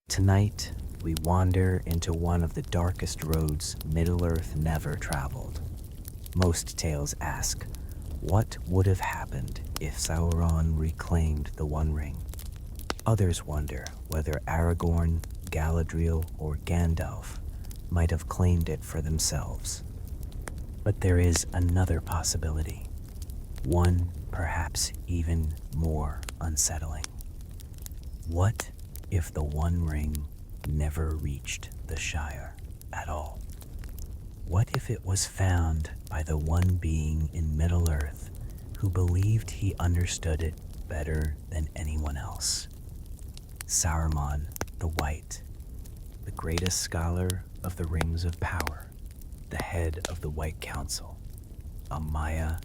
Tonight, we wander into one of the darkest roads Middle-earth never traveled. Most tales ask, what would have happened if Sauron reclaimed the One Ring? Others wonder whether Aragorn, Galadriel, or Gandalf might have claimed it for themselves. But there is another possibility, one perhaps even more unsettling. What if the One Ring never reached the Shire at all? What if it was found by the one being in Middle-earth who believed he understood it better than anyone else? Saruman the White, the greatest scholar of the Rings of Power, the head of the White Council, a Maya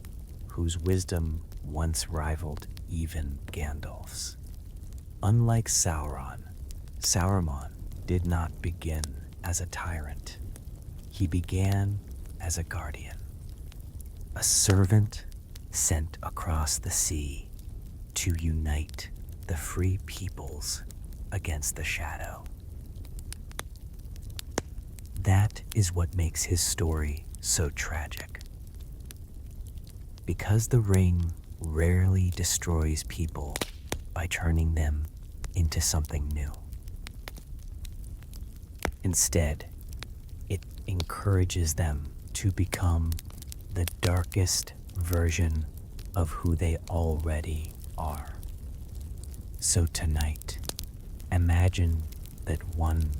whose wisdom once rivaled even Gandalf's. Unlike Sauron, Saruman did not begin as a tyrant. He began as a guardian, a servant sent across the sea to unite the free peoples against the shadow. That is what makes his story so tragic. Because the ring rarely destroys people by turning them into something new. Instead, it encourages them to become the darkest version of who they already are. So tonight, imagine that one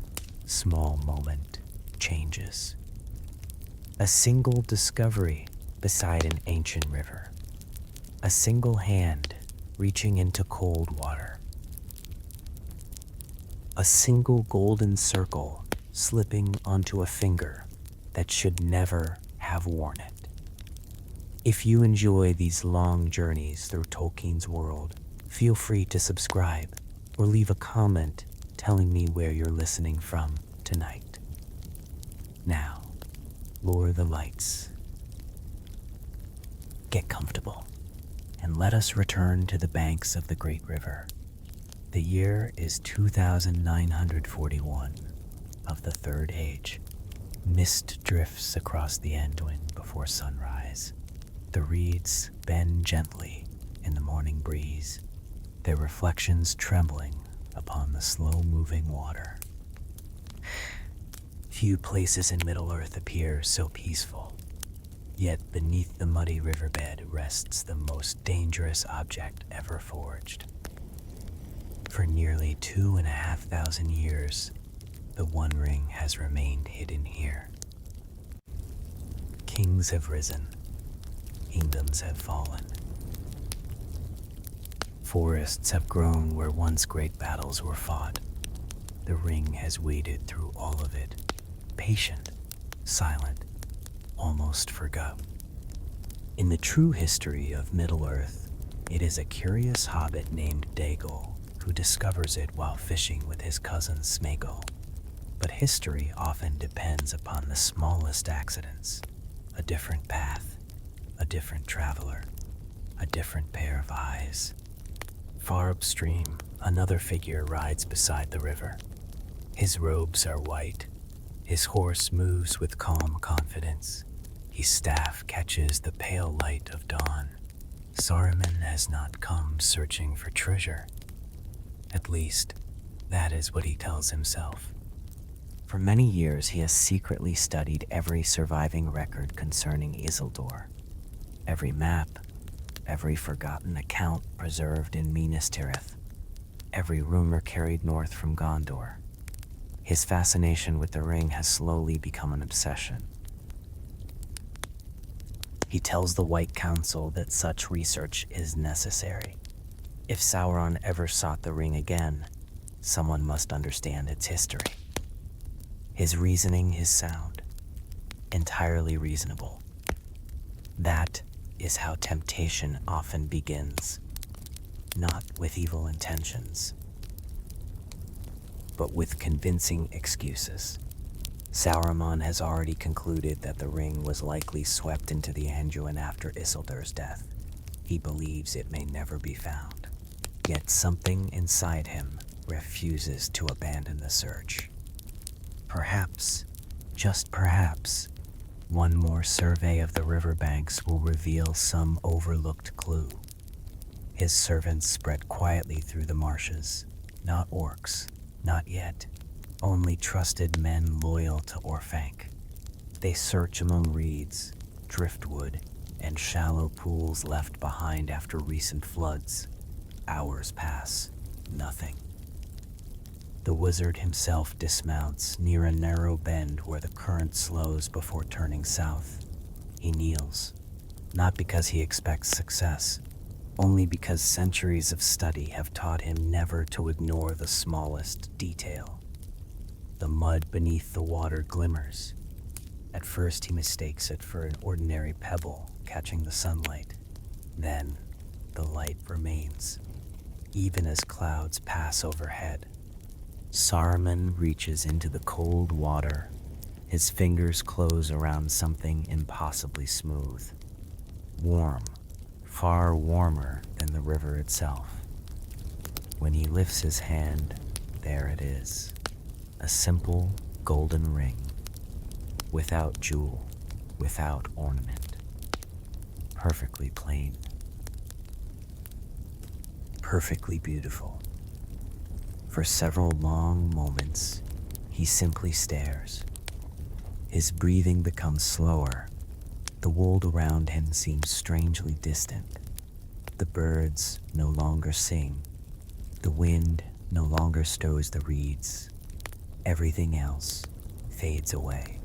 small moment changes. A single discovery beside an ancient river. A single hand reaching into cold water. A single golden circle slipping onto a finger that should never have worn it. If you enjoy these long journeys through Tolkien's world, feel free to subscribe or leave a comment telling me where you're listening from tonight. Now, lower the lights, get comfortable, and let us return to the banks of the Great River. The year is 2941 of the Third Age. Mist drifts across the Anduin before sunrise. The reeds bend gently in the morning breeze, their reflections trembling upon the slow-moving water. Few places in Middle-earth appear so peaceful, yet beneath the muddy riverbed rests the most dangerous object ever forged. For nearly 2,500 years, the One Ring has remained hidden here. Kings have risen, kingdoms have fallen. Forests have grown where once great battles were fought. The ring has waded through all of it, patient, silent, almost forgotten. In the true history of Middle-earth, it is a curious hobbit named Dagal who discovers it while fishing with his cousin Sméagol. But history often depends upon the smallest accidents. A different path, a different traveler, a different pair of eyes. Far upstream, another figure rides beside the river. His robes are white. His horse moves with calm confidence. His staff catches the pale light of dawn. Saruman has not come searching for treasure. At least, that is what he tells himself. For many years, he has secretly studied every surviving record concerning Isildur. Every map, every forgotten account preserved in Minas Tirith, every rumor carried north from Gondor. His fascination with the ring has slowly become an obsession. He tells the White Council that such research is necessary. If Sauron ever sought the ring again, someone must understand its history. His reasoning is sound, entirely reasonable. That is how temptation often begins, not with evil intentions, but with convincing excuses. Saruman has already concluded that the ring was likely swept into the Anduin after Isildur's death. He believes it may never be found. Yet something inside him refuses to abandon the search. Perhaps, just perhaps, one more survey of the riverbanks will reveal some overlooked clue. His servants spread quietly through the marshes, not orcs, not yet, only trusted men loyal to Orthanc. They search among reeds, driftwood, and shallow pools left behind after recent floods. Hours pass, nothing. The wizard himself dismounts near a narrow bend where the current slows before turning south. He kneels, not because he expects success, only because centuries of study have taught him never to ignore the smallest detail. The mud beneath the water glimmers. At first he mistakes it for an ordinary pebble catching the sunlight. Then the light remains, even as clouds pass overhead. Saruman reaches into the cold water. His fingers close around something impossibly smooth. Warm, far warmer than the river itself. When he lifts his hand, there it is, a simple golden ring, without jewel, without ornament, perfectly plain, perfectly beautiful. For several long moments, he simply stares. His breathing becomes slower. The world around him seems strangely distant. The birds no longer sing. The wind no longer stirs the reeds. Everything else fades away.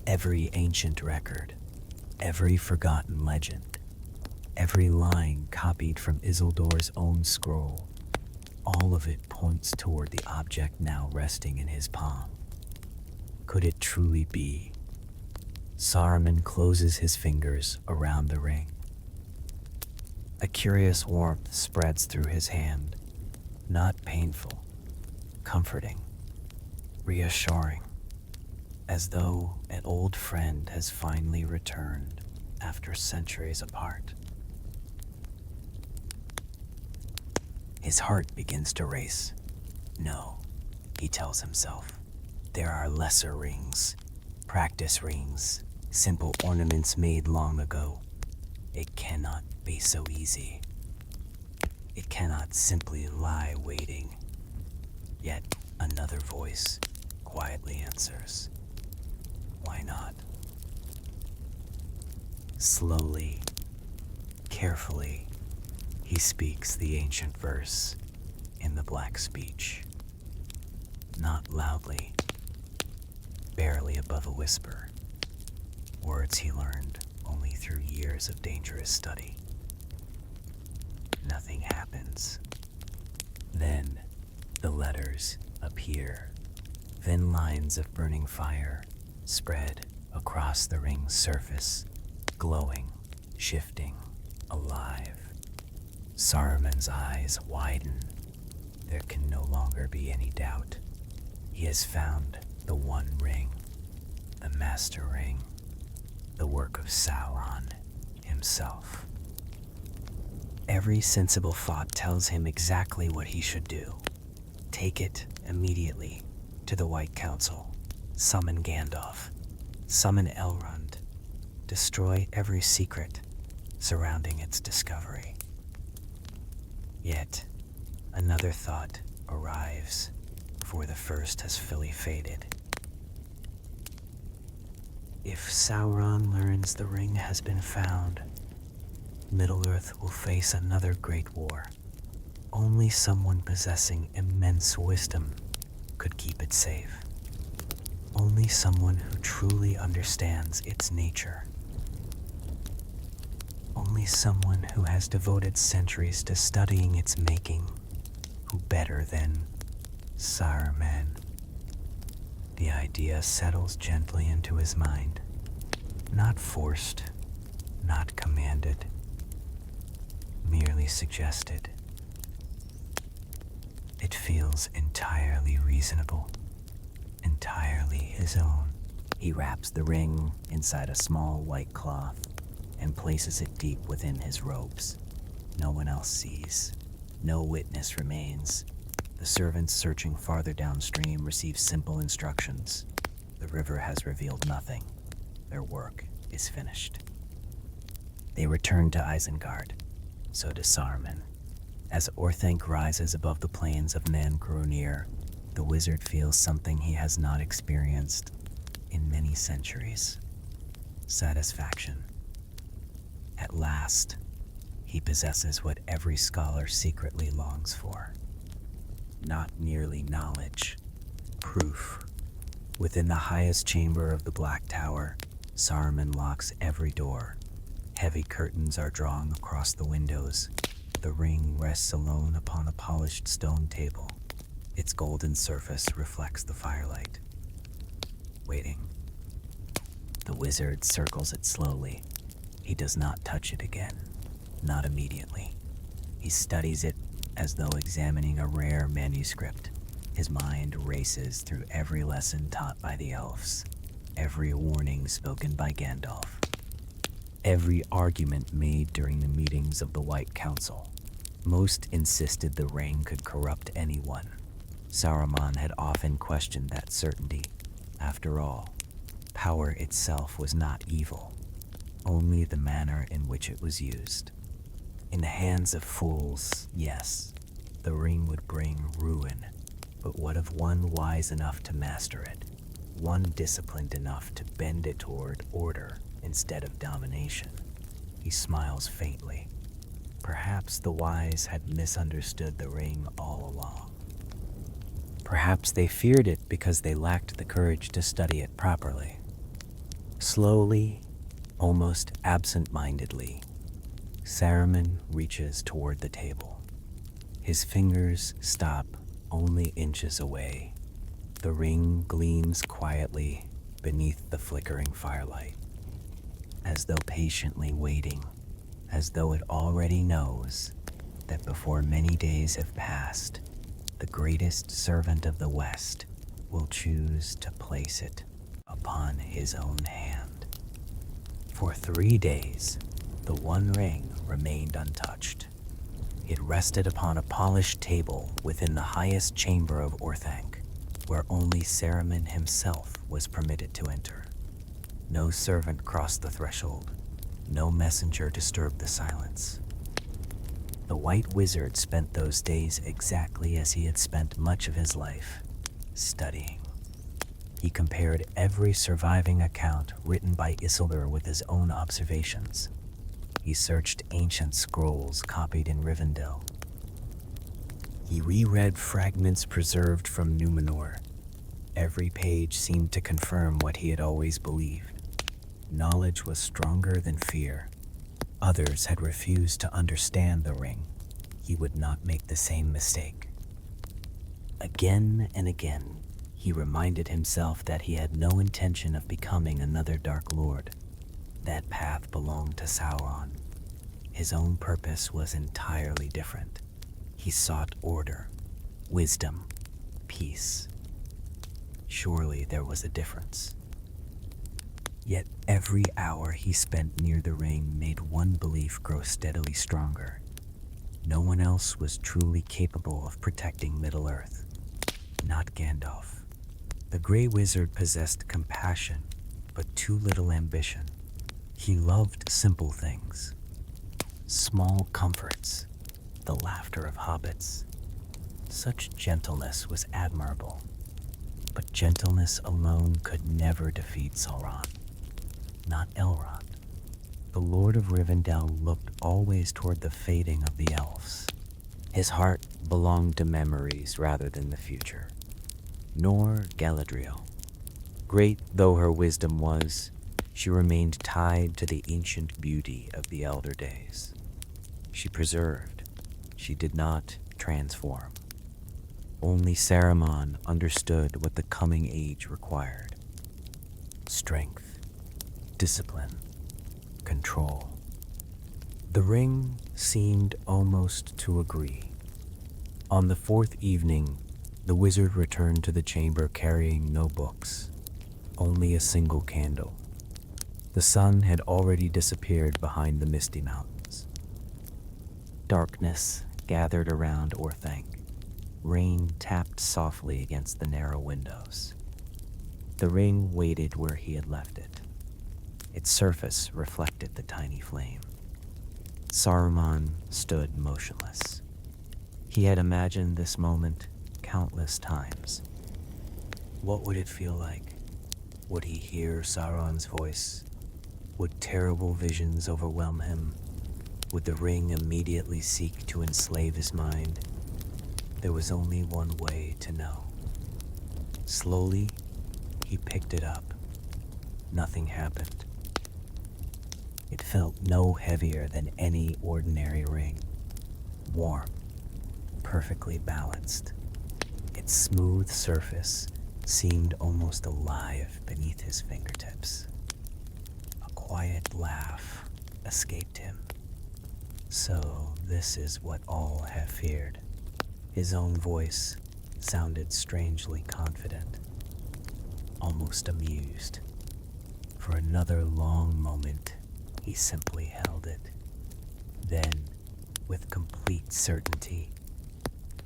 Every ancient record, every forgotten legend, every line copied from Isildur's own scroll, all of it points toward the object now resting in his palm. Could it truly be? Saruman closes his fingers around the ring. A curious warmth spreads through his hand, not painful, comforting, reassuring, as though an old friend has finally returned after centuries apart. His heart begins to race. No, he tells himself, there are lesser rings, practice rings, simple ornaments made long ago. It cannot be so easy. It cannot simply lie waiting. Yet another voice quietly answers, why not? Slowly, carefully, he speaks the ancient verse in the black speech. Not loudly, barely above a whisper. Words he learned only through years of dangerous study. Nothing happens. Then the letters appear. Thin lines of burning fire spread across the ring's surface, glowing, shifting, alive. Saruman's eyes widen. There can no longer be any doubt. He has found the one ring, the master ring, the work of Sauron himself. Every sensible thought tells him exactly what he should do. Take it immediately to the White Council. Summon Gandalf. Summon Elrond. Destroy every secret surrounding its discovery. Yet, another thought arrives before the first has fully faded. If Sauron learns the ring has been found, Middle-earth will face another great war. Only someone possessing immense wisdom could keep it safe. Only someone who truly understands its nature. Only someone who has devoted centuries to studying its making, who better than Saruman. The idea settles gently into his mind, not forced, not commanded, merely suggested. It feels entirely reasonable, entirely his own. He wraps the ring inside a small white cloth and places it deep within his robes. No one else sees. No witness remains. The servants searching farther downstream receive simple instructions. The river has revealed nothing. Their work is finished. They return to Isengard. So does Saruman. As Orthanc rises above the plains of Nangrunir, the wizard feels something he has not experienced in many centuries. Satisfaction. At last, he possesses what every scholar secretly longs for. Not merely knowledge, proof. Within the highest chamber of the Black Tower, Saruman locks every door. Heavy curtains are drawn across the windows. The ring rests alone upon a polished stone table. Its golden surface reflects the firelight. Waiting. The wizard circles it slowly. He does not touch it again. Not immediately. He studies it as though examining a rare manuscript. His mind races through every lesson taught by the elves, every warning spoken by Gandalf, every argument made during the meetings of the White Council. Most insisted the ring could corrupt anyone. Saruman had often questioned that certainty. After all, power itself was not evil, only the manner in which it was used. In the hands of fools, yes, the ring would bring ruin, but what of one wise enough to master it, one disciplined enough to bend it toward order instead of domination? He smiles faintly. Perhaps the wise had misunderstood the ring all along. Perhaps they feared it because they lacked the courage to study it properly. Slowly, almost absent-mindedly, Saruman reaches toward the table. His fingers stop only inches away. The ring gleams quietly beneath the flickering firelight, as though patiently waiting, as though it already knows that before many days have passed, the greatest servant of the West will choose to place it upon his own hand. For 3 days, the one ring remained untouched. It rested upon a polished table within the highest chamber of Orthanc, where only Saruman himself was permitted to enter. No servant crossed the threshold. No messenger disturbed the silence. The White Wizard spent those days exactly as he had spent much of his life, studying. He compared every surviving account written by Isildur with his own observations. He searched ancient scrolls copied in Rivendell. He reread fragments preserved from Númenor. Every page seemed to confirm what he had always believed. Knowledge was stronger than fear. Others had refused to understand the ring. He would not make the same mistake. Again and again, he reminded himself that he had no intention of becoming another Dark Lord. That path belonged to Sauron. His own purpose was entirely different. He sought order, wisdom, peace. Surely there was a difference. Yet every hour he spent near the ring made one belief grow steadily stronger. No one else was truly capable of protecting Middle-earth. Not Gandalf. The Grey Wizard possessed compassion, but too little ambition. He loved simple things, small comforts, the laughter of hobbits. Such gentleness was admirable, but gentleness alone could never defeat Sauron. Not Elrond. The Lord of Rivendell looked always toward the fading of the elves. His heart belonged to memories rather than the future. Nor Galadriel. Great though her wisdom was, she remained tied to the ancient beauty of the elder days. She preserved. She did not transform. Only Saruman understood what the coming age required. Strength, discipline, control. The ring seemed almost to agree. On the 4th evening, the wizard returned to the chamber carrying no books, only a single candle. The sun had already disappeared behind the misty mountains. Darkness gathered around Orthanc. Rain tapped softly against the narrow windows. The ring waited where he had left it. Its surface reflected the tiny flame. Saruman stood motionless. He had imagined this moment countless times. What would it feel like? Would he hear Sauron's voice? Would terrible visions overwhelm him? Would the ring immediately seek to enslave his mind? There was only one way to know. Slowly, he picked it up. Nothing happened. It felt no heavier than any ordinary ring. Warm, perfectly balanced. Its smooth surface seemed almost alive beneath his fingertips. A quiet laugh escaped him. So this is what all have feared. His own voice sounded strangely confident, almost amused. For another long moment, he simply held it. Then, with complete certainty,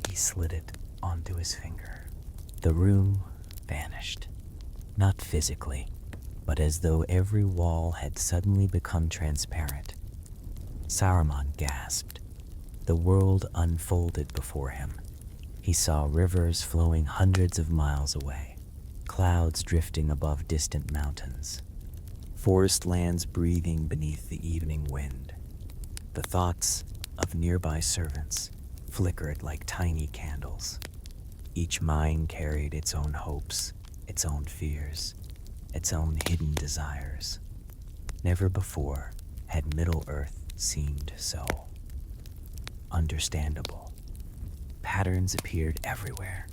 he slid it onto his finger. The room vanished, not physically, but as though every wall had suddenly become transparent. Saruman gasped. The world unfolded before him. He saw rivers flowing hundreds of miles away, clouds drifting above distant mountains, forest lands breathing beneath the evening wind. The thoughts of nearby servants flickered like tiny candles. Each mind carried its own hopes, its own fears, its own hidden desires. Never before had Middle-earth seemed so understandable. Patterns appeared everywhere.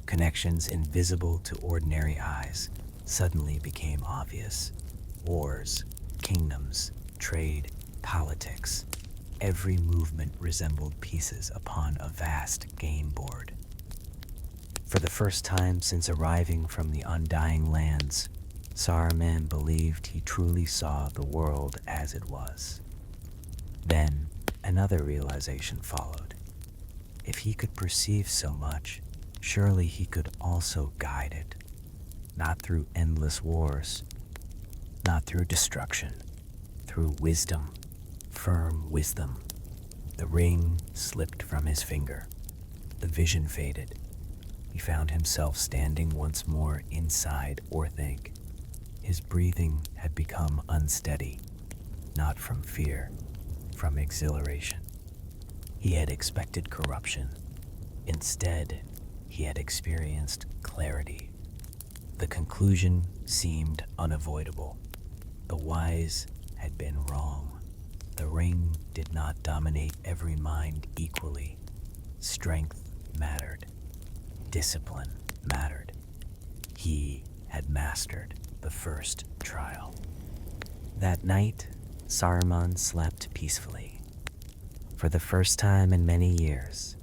Connections invisible to ordinary eyes suddenly became obvious. Wars, kingdoms, trade, politics. Every movement resembled pieces upon a vast game board. For the first time since arriving from the Undying Lands, Saruman believed he truly saw the world as it was. Then, another realization followed. If he could perceive so much, surely he could also guide it. Not through endless wars, not through destruction, through wisdom, firm wisdom. The ring slipped from his finger. The vision faded. He found himself standing once more inside Orthanc. His breathing had become unsteady, not from fear, from exhilaration. He had expected corruption. Instead, he had experienced clarity. The conclusion seemed unavoidable. The wise had been wrong. The ring did not dominate every mind equally. Strength mattered. Discipline mattered. He had mastered the first trial. That night, Saruman slept peacefully. For the first time in many years.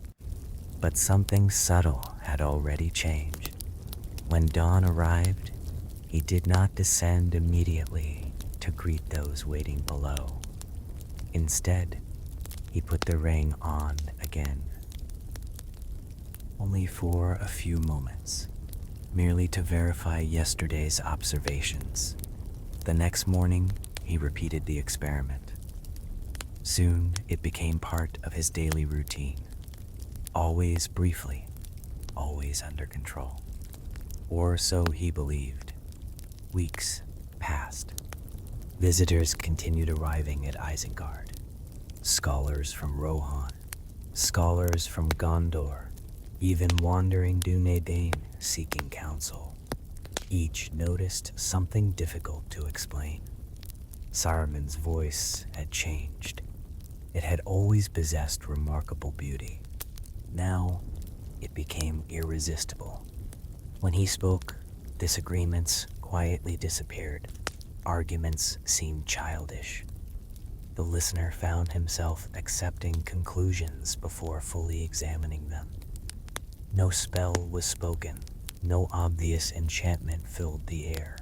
But something subtle had already changed. When dawn arrived, he did not descend immediately to greet those waiting below. Instead, he put the ring on again. Only for a few moments, merely to verify yesterday's observations. The next morning, he repeated the experiment. Soon, it became part of his daily routine. Always briefly, always under control. Or so he believed. Weeks passed. Visitors continued arriving at Isengard. Scholars from Rohan, scholars from Gondor, even wandering Dúnedain seeking counsel. Each noticed something difficult to explain. Saruman's voice had changed. It had always possessed remarkable beauty. Now, it became irresistible. When he spoke, disagreements quietly disappeared. Arguments seemed childish. The listener found himself accepting conclusions before fully examining them. No spell was spoken. No obvious enchantment filled the air.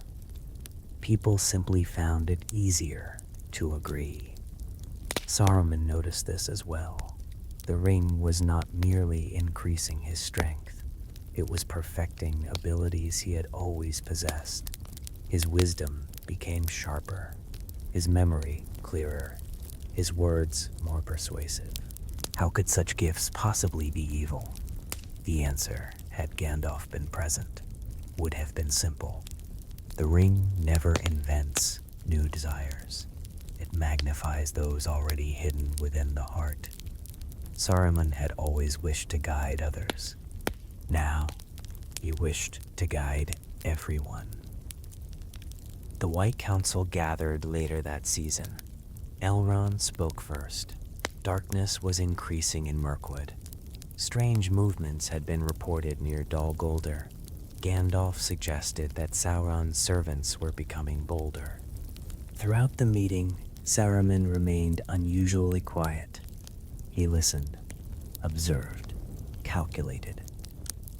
People simply found it easier to agree. Saruman noticed this as well. The ring was not merely increasing his strength, it was perfecting abilities he had always possessed. His wisdom became sharper, his memory clearer, his words more persuasive. How could such gifts possibly be evil? The answer, had Gandalf been present, would have been simple. The ring never invents new desires. It magnifies those already hidden within the heart. Saruman had always wished to guide others. Now, he wished to guide everyone. The White Council gathered later that season. Elrond spoke first. Darkness was increasing in Mirkwood. Strange movements had been reported near Dol Guldur. Gandalf suggested that Sauron's servants were becoming bolder. Throughout the meeting, Saruman remained unusually quiet. He listened, observed, calculated.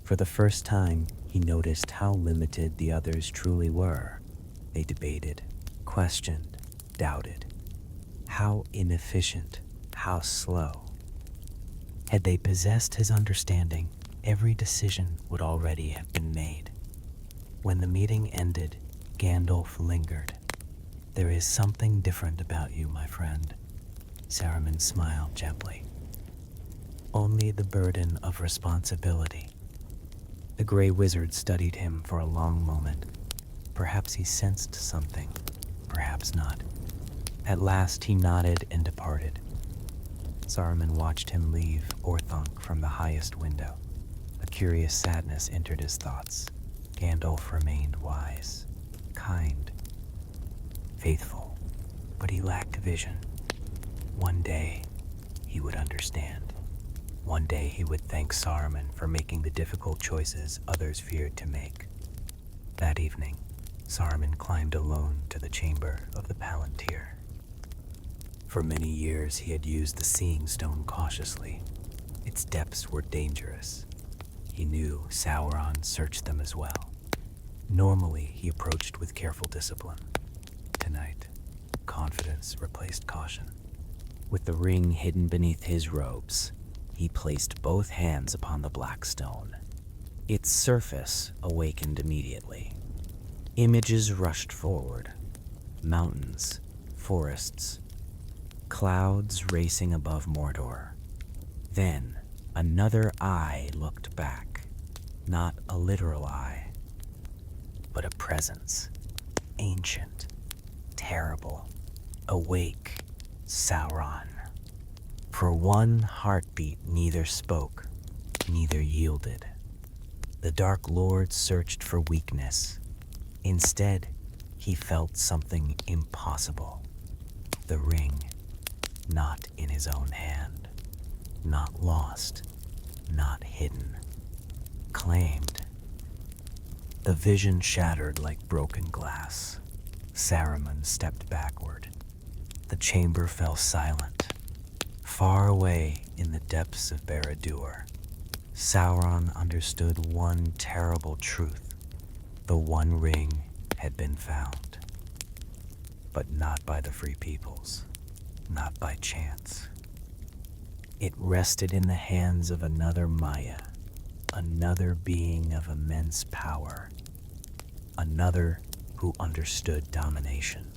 For the first time, he noticed how limited the others truly were. They debated, questioned, doubted. How inefficient, how slow. Had they possessed his understanding, every decision would already have been made. When the meeting ended, Gandalf lingered. "There is something different about you, my friend." Saruman smiled gently. "Only the burden of responsibility." The gray wizard studied him for a long moment. Perhaps he sensed something, perhaps not. At last he nodded and departed. Saruman watched him leave Orthanc from the highest window. A curious sadness entered his thoughts. Gandalf remained wise, kind, faithful, but he lacked vision. One day, he would understand. One day he would thank Saruman for making the difficult choices others feared to make. That evening, Saruman climbed alone to the chamber of the Palantir. For many years he had used the Seeing Stone cautiously. Its depths were dangerous. He knew Sauron searched them as well. Normally he approached with careful discipline. Tonight, confidence replaced caution. With the ring hidden beneath his robes, he placed both hands upon the black stone. Its surface awakened immediately. Images rushed forward. Mountains, forests, clouds racing above Mordor. Then, another eye looked back. Not a literal eye, but a presence. Ancient, terrible, awake, Sauron. For one heartbeat, neither spoke, neither yielded. The Dark Lord searched for weakness. Instead, he felt something impossible. The ring, not in his own hand, not lost, not hidden, claimed. The vision shattered like broken glass. Saruman stepped backward. The chamber fell silent. Far away in the depths of Barad-dûr, Sauron understood one terrible truth. The One Ring had been found. But not by the Free Peoples, not by chance. It rested in the hands of another Maya, another being of immense power, another who understood domination.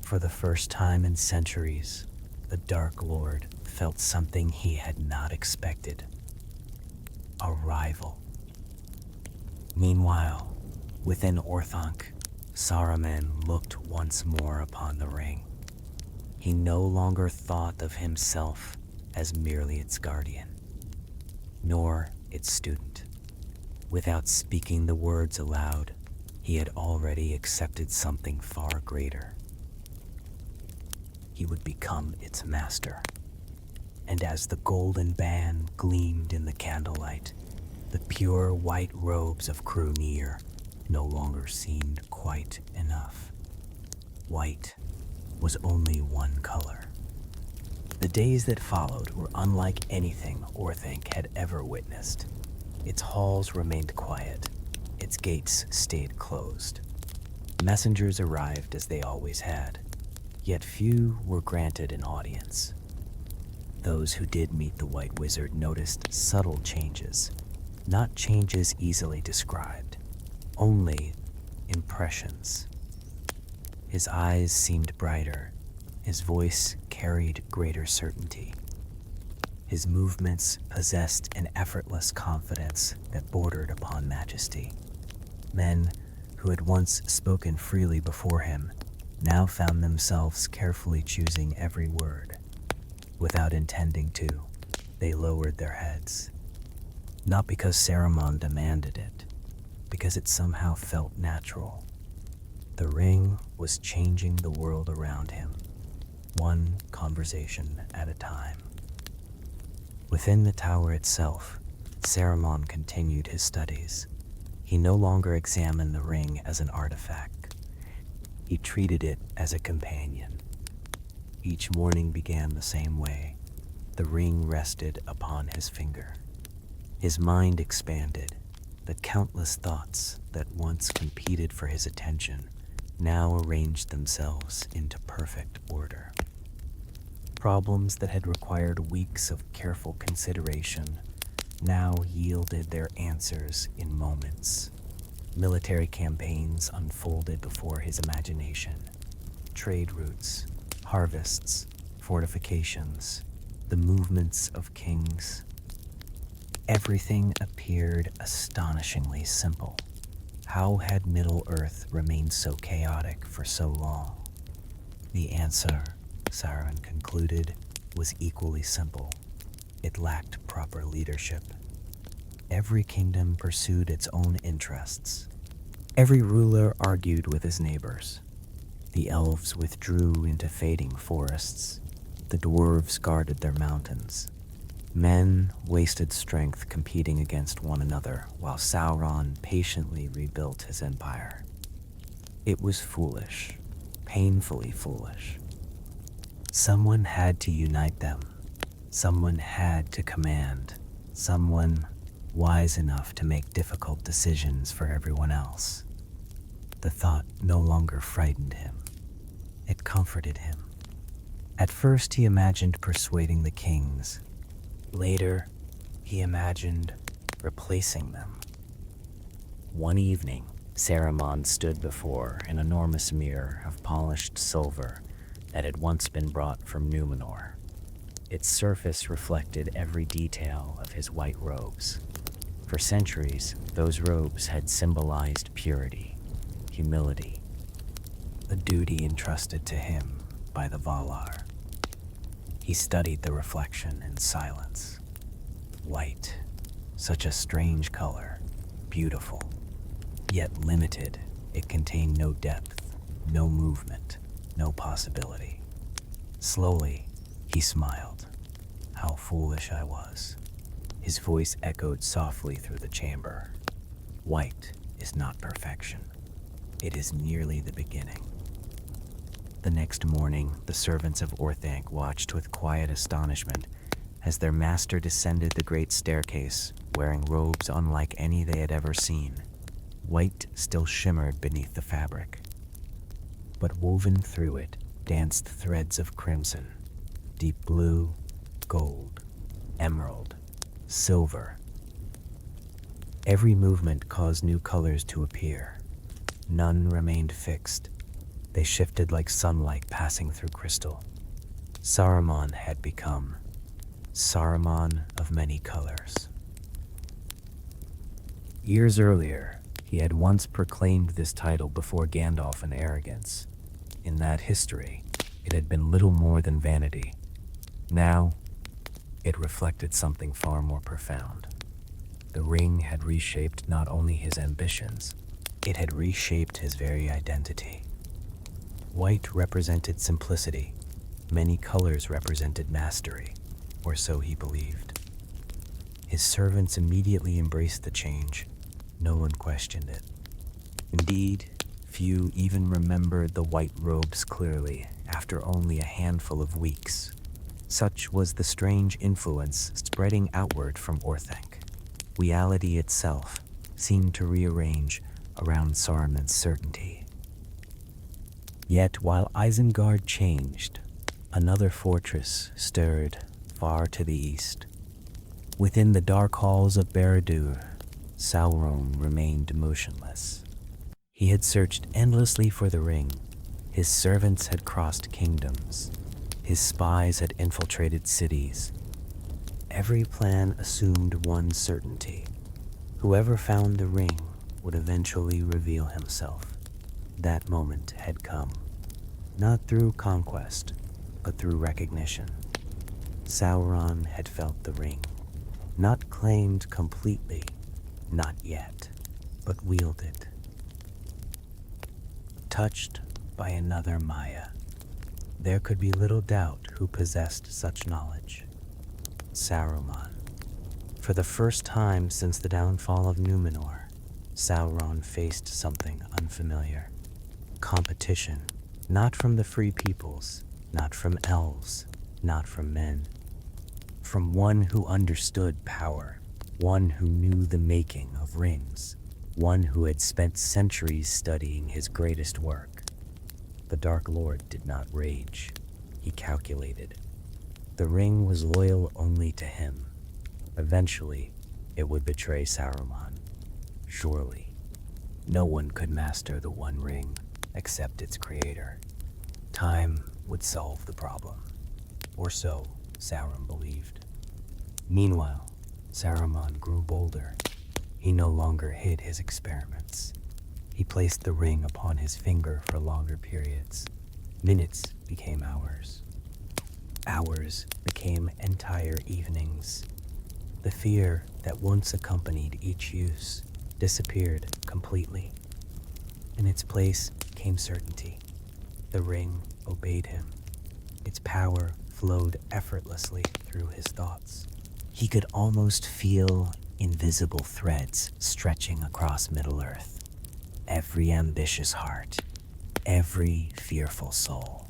For the first time in centuries, the Dark Lord felt something he had not expected. A rival. Meanwhile, within Orthanc, Saruman looked once more upon the ring. He no longer thought of himself as merely its guardian, nor its student. Without speaking the words aloud, he had already accepted something far greater. He would become its master. And as the golden band gleamed in the candlelight, the pure white robes of Crunir no longer seemed quite enough. White was only one color. The days that followed were unlike anything Orthanc had ever witnessed. Its halls remained quiet. Its gates stayed closed. Messengers arrived as they always had, yet few were granted an audience. Those who did meet the White Wizard noticed subtle changes, not changes easily described, only impressions. His eyes seemed brighter, his voice carried greater certainty. His movements possessed an effortless confidence that bordered upon majesty. Men who had once spoken freely before him now found themselves carefully choosing every word. Without intending to, they lowered their heads. Not because Saruman demanded it, because it somehow felt natural. The ring was changing the world around him, one conversation at a time. Within the tower itself, Saruman continued his studies. He no longer examined the ring as an artifact. He treated it as a companion. Each morning began the same way. The ring rested upon his finger. His mind expanded. The countless thoughts that once competed for his attention now arranged themselves into perfect order. Problems that had required weeks of careful consideration now yielded their answers in moments. Military campaigns unfolded before his imagination. Trade routes, harvests, fortifications, the movements of kings. Everything appeared astonishingly simple. How had Middle-earth remained so chaotic for so long? The answer, Sauron concluded, was equally simple. It lacked proper leadership. Every kingdom pursued its own interests. Every ruler argued with his neighbors. The elves withdrew into fading forests. The dwarves guarded their mountains. Men wasted strength competing against one another, while Sauron patiently rebuilt his empire. It was foolish, painfully foolish. Someone had to unite them. Someone had to command. Someone wise enough to make difficult decisions for everyone else. The thought no longer frightened him. It comforted him. At first he imagined persuading the kings. Later, he imagined replacing them. One evening, Saruman stood before an enormous mirror of polished silver that had once been brought from Númenor. Its surface reflected every detail of his white robes. For centuries, those robes had symbolized purity, humility, a duty entrusted to him by the Valar. He studied the reflection in silence. White, such a strange color, beautiful, yet limited. It contained no depth, no movement, no possibility. Slowly, he smiled. How foolish I was. His voice echoed softly through the chamber. White is not perfection. It is merely the beginning. The next morning, the servants of Orthanc watched with quiet astonishment as their master descended the great staircase, wearing robes unlike any they had ever seen. White still shimmered beneath the fabric, but woven through it danced threads of crimson, deep blue, gold, emerald, silver. Every movement caused new colors to appear. None remained fixed. They shifted like sunlight passing through crystal. Saruman had become Saruman of Many Colors. Years earlier, he had once proclaimed this title before Gandalf in arrogance. In that history, it had been little more than vanity. Now, it reflected something far more profound. The ring had reshaped not only his ambitions, it had reshaped his very identity. White represented simplicity. Many colors represented mastery, or so he believed. His servants immediately embraced the change. No one questioned it. Indeed, few even remembered the white robes clearly after only a handful of weeks. Such was the strange influence spreading outward from Orthanc. Reality itself seemed to rearrange around Saruman's certainty. Yet while Isengard changed, another fortress stirred far to the east. Within the dark halls of Barad-dûr, Sauron remained motionless. He had searched endlessly for the ring. His servants had crossed kingdoms. His spies had infiltrated cities. Every plan assumed one certainty. Whoever found the ring would eventually reveal himself. That moment had come, not through conquest, but through recognition. Sauron had felt the ring, not claimed completely, not yet, but wielded. Touched by another Maya, there could be little doubt who possessed such knowledge. Saruman. For the first time since the downfall of Númenor, Sauron faced something unfamiliar. Competition, not from the free peoples, not from elves, not from men. From one who understood power, one who knew the making of rings, one who had spent centuries studying his greatest work. The Dark Lord did not rage. He calculated. The ring was loyal only to him. Eventually, it would betray Saruman. Surely, no one could master the One Ring except its creator. Time would solve the problem. Or so Sauron believed. Meanwhile, Saruman grew bolder. He no longer hid his experiments. He placed the ring upon his finger for longer periods. Minutes became hours. Hours became entire evenings. The fear that once accompanied each use disappeared completely. In its place came certainty. The ring obeyed him. Its power flowed effortlessly through his thoughts. He could almost feel invisible threads stretching across Middle-earth. Every ambitious heart, every fearful soul,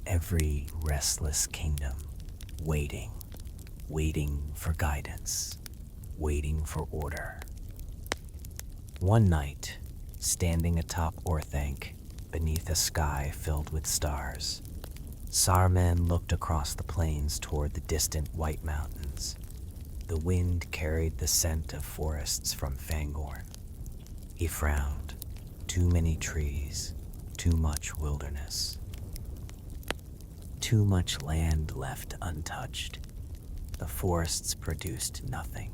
every restless kingdom, waiting for guidance, waiting for order. One night, standing atop Orthanc, beneath a sky filled with stars, Saruman looked across the plains toward the distant White Mountains. The wind carried the scent of forests from Fangorn. He frowned. Too many trees, too much wilderness. Too much land left untouched. The forests produced nothing,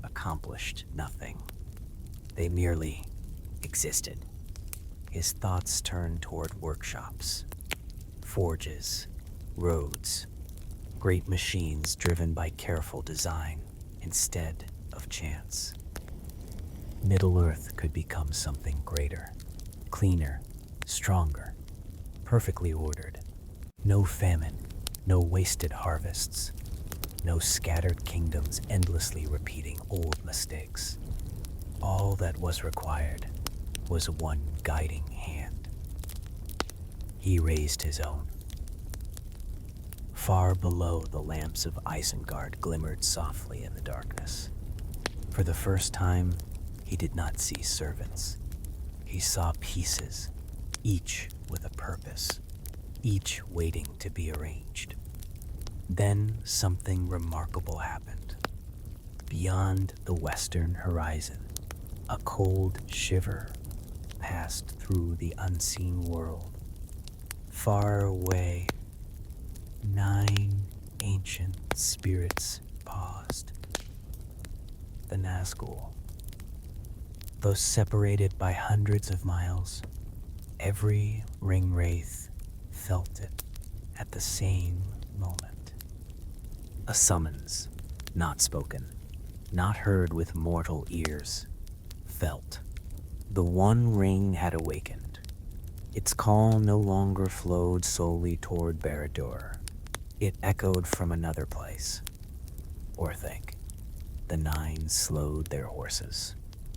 accomplished nothing. They merely existed. His thoughts turned toward workshops, forges, roads, great machines driven by careful design instead of chance. Middle-earth could become something greater, cleaner, stronger, perfectly ordered. No famine, no wasted harvests, no scattered kingdoms endlessly repeating old mistakes. All that was required was one guiding hand. He raised his own. Far below, the lamps of Isengard glimmered softly in the darkness. For the first time, he did not see servants. He saw pieces, each with a purpose, each waiting to be arranged. Then something remarkable happened. Beyond the western horizon, a cold shiver passed through the unseen world. Far away, 9 ancient spirits paused. The Nazgûl. Though separated by hundreds of miles, every ring-wraith felt it at the same moment. A summons, not spoken, not heard with mortal ears, felt. The One Ring had awakened. Its call no longer flowed solely toward Barad-dûr. It echoed from another place. Orthanc. The 9 slowed their horses.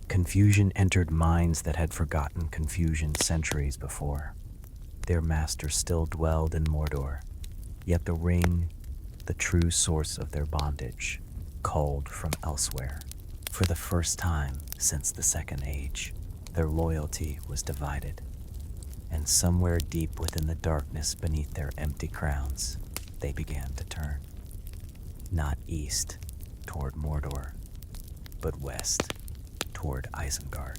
Confusion entered minds that had forgotten confusion centuries before. Their master still dwelled in Mordor, yet the ring, the true source of their bondage, called from elsewhere. For the first time since the Second Age, their loyalty was divided, and somewhere deep within the darkness beneath their empty crowns, they began to turn. not east toward Mordor, but west toward Isengard.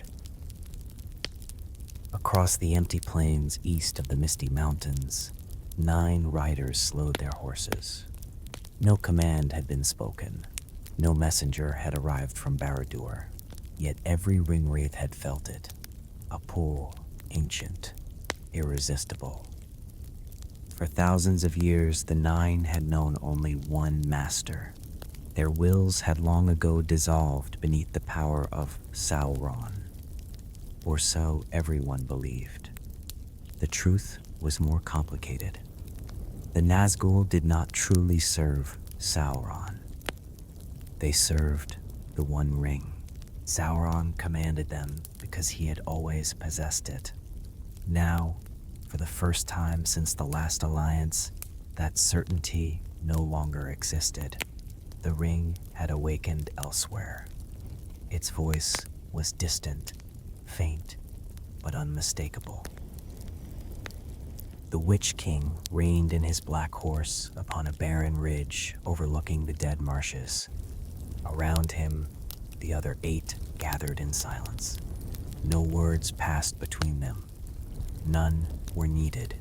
Across the empty plains east of the Misty Mountains, 9 riders slowed their horses. No command had been spoken. No messenger had arrived from Barad-dûr, yet every ringwraith had felt it. A pull, ancient, irresistible. For thousands of years, the 9 had known only one master. Their wills had long ago dissolved beneath the power of Sauron. Or so everyone believed. The truth was more complicated. The Nazgûl did not truly serve Sauron. They served the One Ring. Sauron commanded them because he had always possessed it. Now, for the first time since the last alliance, that certainty no longer existed. The ring had awakened elsewhere. Its voice was distant, faint, but unmistakable. The Witch King reined in his black horse upon a barren ridge overlooking the dead marshes. Around him, the other 8 gathered in silence. No words passed between them. None were needed.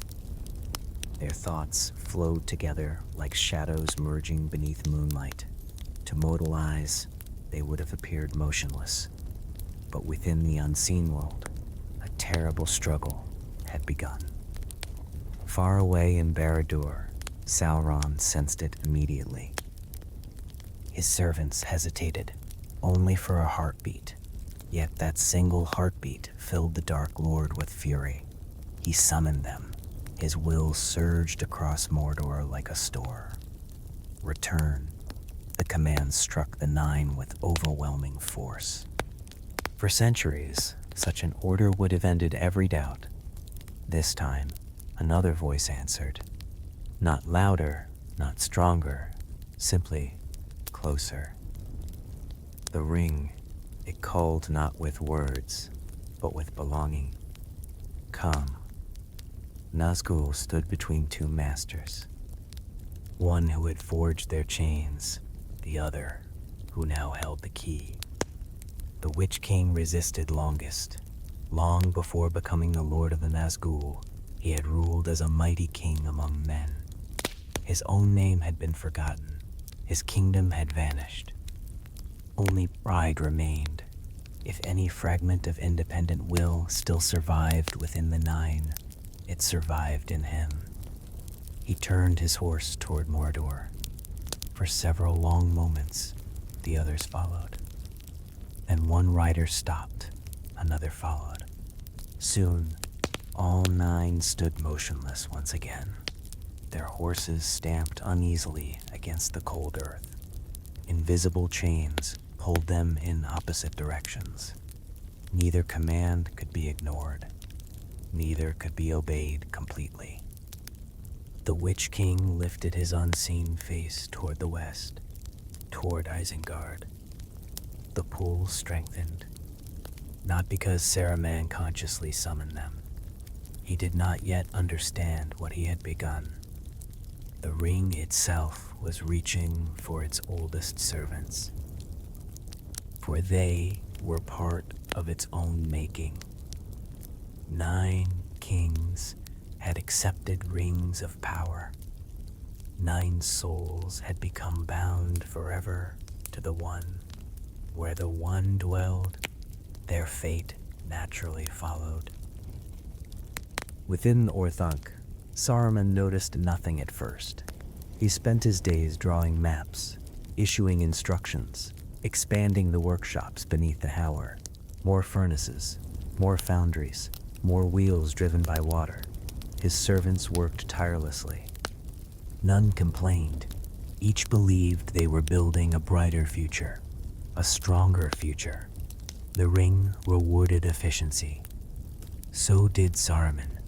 Their thoughts flowed together like shadows merging beneath moonlight. To mortal eyes, they would have appeared motionless. But within the unseen world, a terrible struggle had begun. Far away in Barad-dûr, Sauron sensed it immediately. His servants hesitated, only for a heartbeat. Yet that single heartbeat filled the Dark Lord with fury. He summoned them. His will surged across Mordor like a storm. Return. The command struck the 9 with overwhelming force. For centuries, such an order would have ended every doubt. This time, another voice answered. Not louder, not stronger, simply closer. The ring, it called not with words, but with belonging. Come. Nazgûl stood between 2 masters. One who had forged their chains, the other who now held the key. The Witch King resisted longest. Long before becoming the Lord of the Nazgûl, he had ruled as a mighty king among men. His own name had been forgotten. His kingdom had vanished. Only pride remained. If any fragment of independent will still survived within the 9, it survived in him. He turned his horse toward Mordor. For several long moments, the others followed. Then one rider stopped, another followed. Soon, all 9 stood motionless once again. Their horses stamped uneasily against the cold earth. Invisible chains pulled them in opposite directions. Neither command could be ignored. Neither could be obeyed completely. The Witch King lifted his unseen face toward the west, toward Isengard. The pull strengthened, not because Saruman consciously summoned them. He did not yet understand what he had begun. The ring itself was reaching for its oldest servants, for they were part of its own making. 9 kings had accepted rings of power. 9 souls had become bound forever to the One. Where the One dwelled, their fate naturally followed. Within Orthanc, Saruman noticed nothing at first. He spent his days drawing maps, issuing instructions, expanding the workshops beneath the Howler. More furnaces, more foundries, more wheels driven by water. His servants worked tirelessly. None complained. Each believed they were building a brighter future, a stronger future. The ring rewarded efficiency. So did Saruman.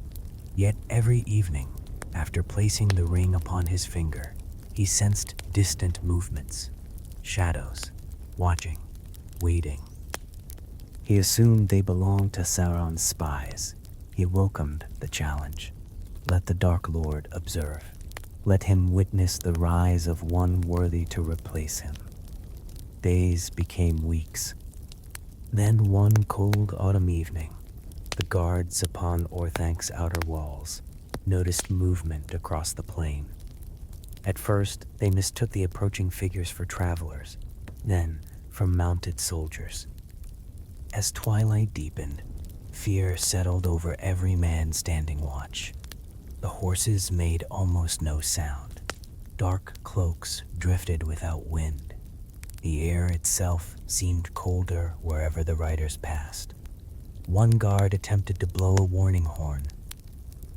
Yet every evening, after placing the ring upon his finger, he sensed distant movements, shadows, watching, waiting. He assumed they belonged to Sauron's spies. He welcomed the challenge. Let the Dark Lord observe. Let him witness the rise of one worthy to replace him. Days became weeks. Then one cold autumn evening, the guards upon Orthank's outer walls noticed movement across the plain. At first, they mistook the approaching figures for travelers, then for mounted soldiers. As twilight deepened, fear settled over every man standing watch. The horses made almost no sound. Dark cloaks drifted without wind. The air itself seemed colder wherever the riders passed. One guard attempted to blow a warning horn.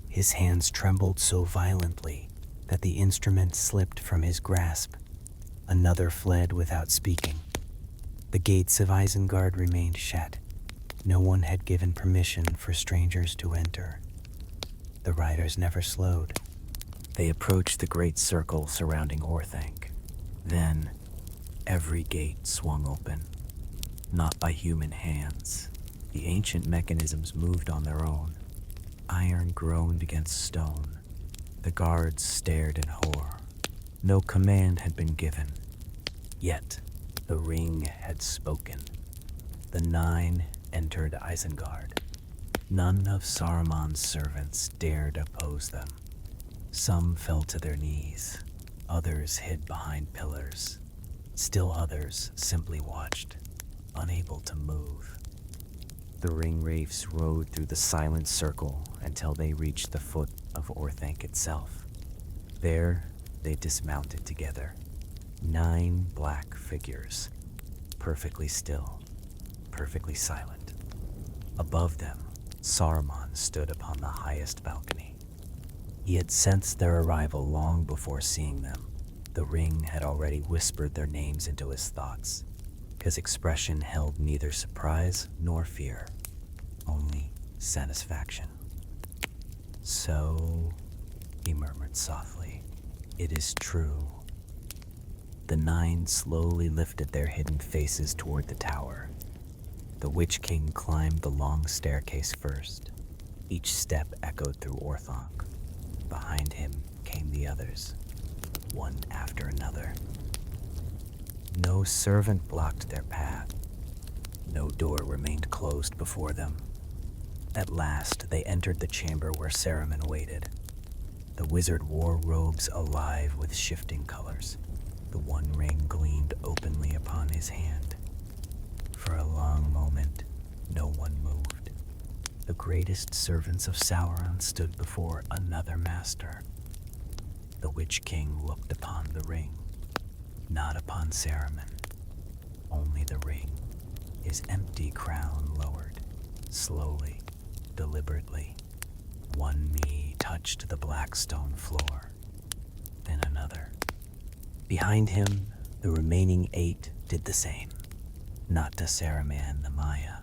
His hands trembled so violently that the instrument slipped from his grasp. Another fled without speaking. The gates of Isengard remained shut. No one had given permission for strangers to enter. The riders never slowed. They approached the great circle surrounding Orthanc. Then, every gate swung open. Not by human hands. The ancient mechanisms moved on their own. Iron groaned against stone. The guards stared in horror. No command had been given. Yet, the ring had spoken. The 9 entered Isengard. None of Saruman's servants dared oppose them. Some fell to their knees. Others hid behind pillars. Still others simply watched, unable to move. The ring wraiths rode through the silent circle until they reached the foot of Orthanc itself. There, they dismounted together. 9 black figures, perfectly still, perfectly silent. Above them, Saruman stood upon the highest balcony. He had sensed their arrival long before seeing them. The ring had already whispered their names into his thoughts. His expression held neither surprise nor fear, only satisfaction. "So," he murmured softly, "it is true." The 9 slowly lifted their hidden faces toward the tower. The Witch King climbed the long staircase first. Each step echoed through Orthanc. Behind him came the others, one after another. No servant blocked their path. No door remained closed before them. At last, they entered the chamber where Saruman waited. The wizard wore robes alive with shifting colors. The one ring gleamed openly upon his hand. For a long moment, no one moved. The greatest servants of Sauron stood before another master. The Witch King looked upon the ring, not upon Saruman, only the ring, his empty crown lowered, slowly, deliberately. One knee touched the black stone floor, then another. Behind him, the remaining 8 did the same. Not to Saruman the Maya,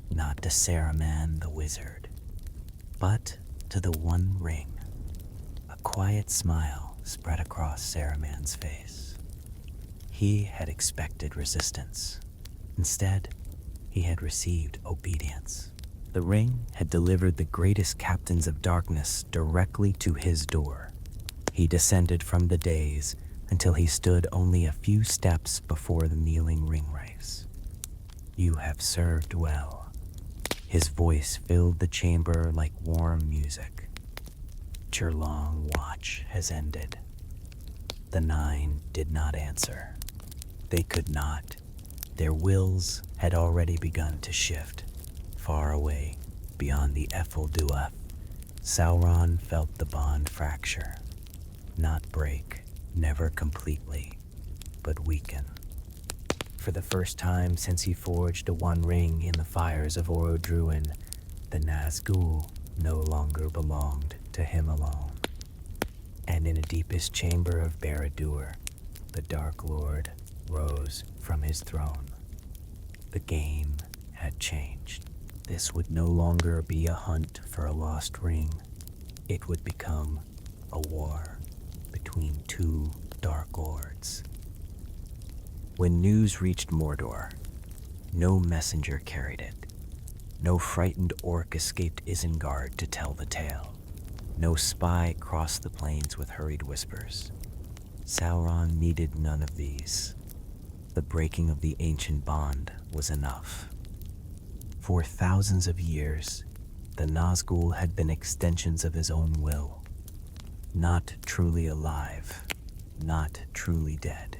not to Saruman the wizard, but to the one ring. A quiet smile spread across Saruman's face. He had expected resistance. Instead, he had received obedience. The ring had delivered the greatest captains of darkness directly to his door. He descended from the days until he stood only a few steps before the kneeling ring wraiths. "You have served well." His voice filled the chamber like warm music. "Your long watch has ended." The 9 did not answer. They could not. Their wills had already begun to shift. Far away, beyond the Eärendil, Sauron felt the bond fracture. Not break, never completely, but weaken. For the first time since he forged a one ring in the fires of Orodruin, the Nazgûl no longer belonged to him alone. And in the deepest chamber of Barad-dûr, the Dark Lord rose from his throne. The game had changed. This would no longer be a hunt for a lost ring. It would become a war between 2 Dark Lords. When news reached Mordor, no messenger carried it. No frightened orc escaped Isengard to tell the tale. No spy crossed the plains with hurried whispers. Sauron needed none of these. The breaking of the ancient bond was enough. For thousands of years, the Nazgûl had been extensions of his own will. Not truly alive, not truly dead.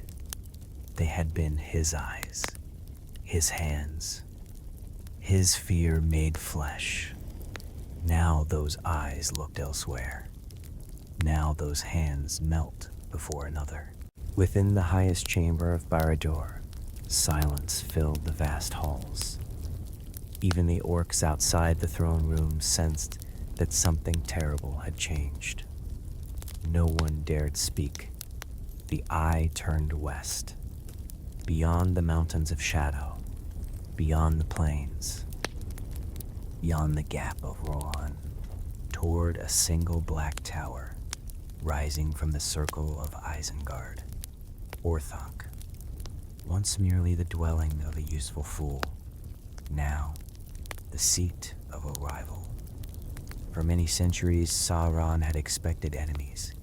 They had been his eyes, his hands, his fear made flesh. Now those eyes looked elsewhere. Now those hands melt before another. Within the highest chamber of Barad-dûr, silence filled the vast halls. Even the orcs outside the throne room sensed that something terrible had changed. No one dared speak. The eye turned west, beyond the mountains of shadow, beyond the plains, beyond the gap of Rohan, toward a single black tower rising from the circle of Isengard. Orthanc, once merely the dwelling of a useful fool, now the seat of a rival. For many centuries, Sauron had expected enemies,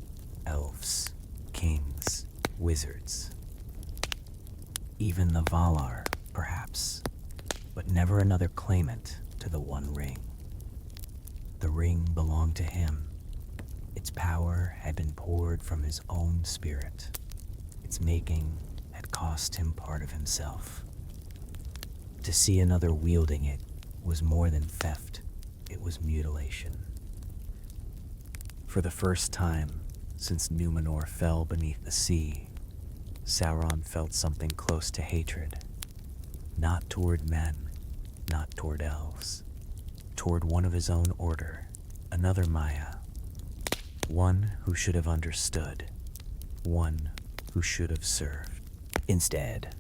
elves, kings, wizards, even the Valar, perhaps, but never another claimant to the One Ring. The ring belonged to him. Its power had been poured from his own spirit. Its making had cost him part of himself. To see another wielding it was more than theft, it was mutilation. For the first time since Númenor fell beneath the sea, Sauron felt something close to hatred. Not toward men, not toward elves. Toward one of his own order, another Maya. One who should have understood. One who should have served. Instead,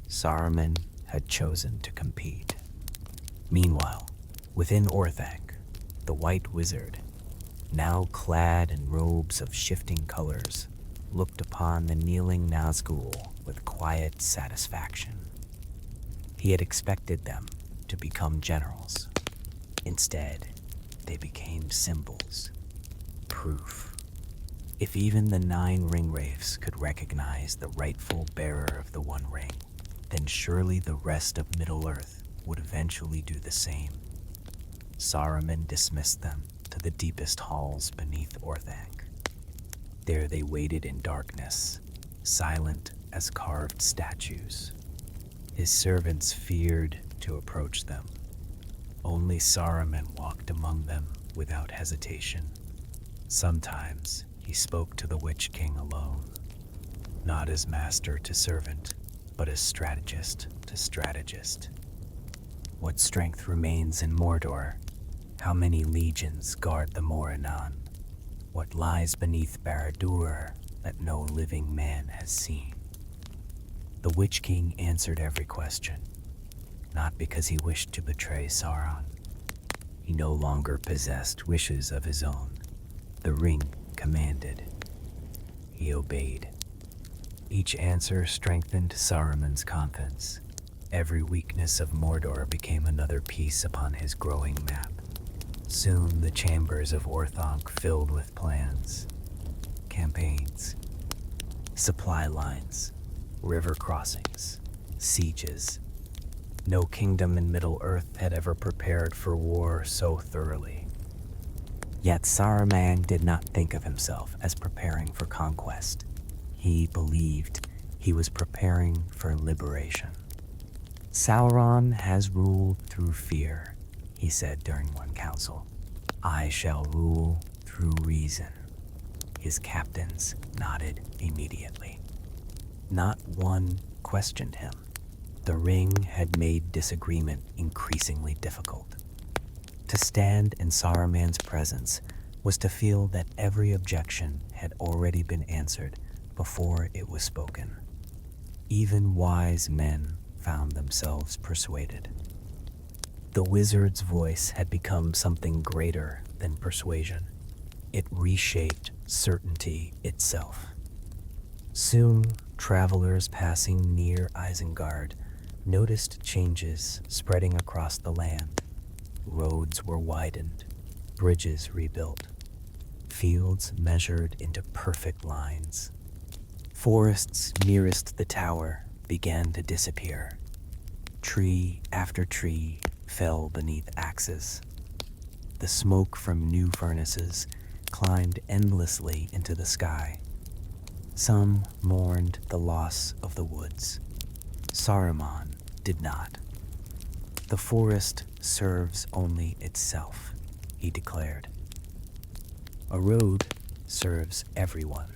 Saruman had chosen to compete. Meanwhile, within Orthanc, the White Wizard, now clad in robes of shifting colors, looked upon the kneeling Nazgûl with quiet satisfaction. He had expected them to become generals. Instead, they became symbols, proof. If even the 9 ringwraiths could recognize the rightful bearer of the One Ring, then surely the rest of Middle-earth would eventually do the same. Saruman dismissed them to the deepest halls beneath Orthanc. There they waited in darkness, silent as carved statues. His servants feared to approach them. Only Saruman walked among them without hesitation. Sometimes he spoke to the Witch King alone, not as master to servant, but as strategist to strategist. What strength remains in Mordor? How many legions guard the Morinnon? What lies beneath Barad-dûr that no living man has seen? The Witch King answered every question, not because he wished to betray Sauron. He no longer possessed wishes of his own. The ring commanded. He obeyed. Each answer strengthened Saruman's confidence. Every weakness of Mordor became another piece upon his growing map. Soon the chambers of Orthanc filled with plans, campaigns, supply lines, river crossings, sieges. No kingdom in Middle-earth had ever prepared for war so thoroughly. Yet Saruman did not think of himself as preparing for conquest. He believed he was preparing for liberation. Sauron has ruled through fear, he said during one council. I shall rule through reason. His captains nodded immediately. Not one questioned him. The ring had made disagreement increasingly difficult. To stand in Saruman's presence was to feel that every objection had already been answered before it was spoken. Even wise men found themselves persuaded. The wizard's voice had become something greater than persuasion. It reshaped certainty itself. Soon, travelers passing near Isengard noticed changes spreading across the land. Roads were widened, bridges rebuilt. Fields measured into perfect lines. Forests nearest the tower began to disappear. Tree after tree fell beneath axes. The smoke from new furnaces climbed endlessly into the sky. Some mourned the loss of the woods. Saruman did not. The forest serves only itself, he declared. A road serves everyone.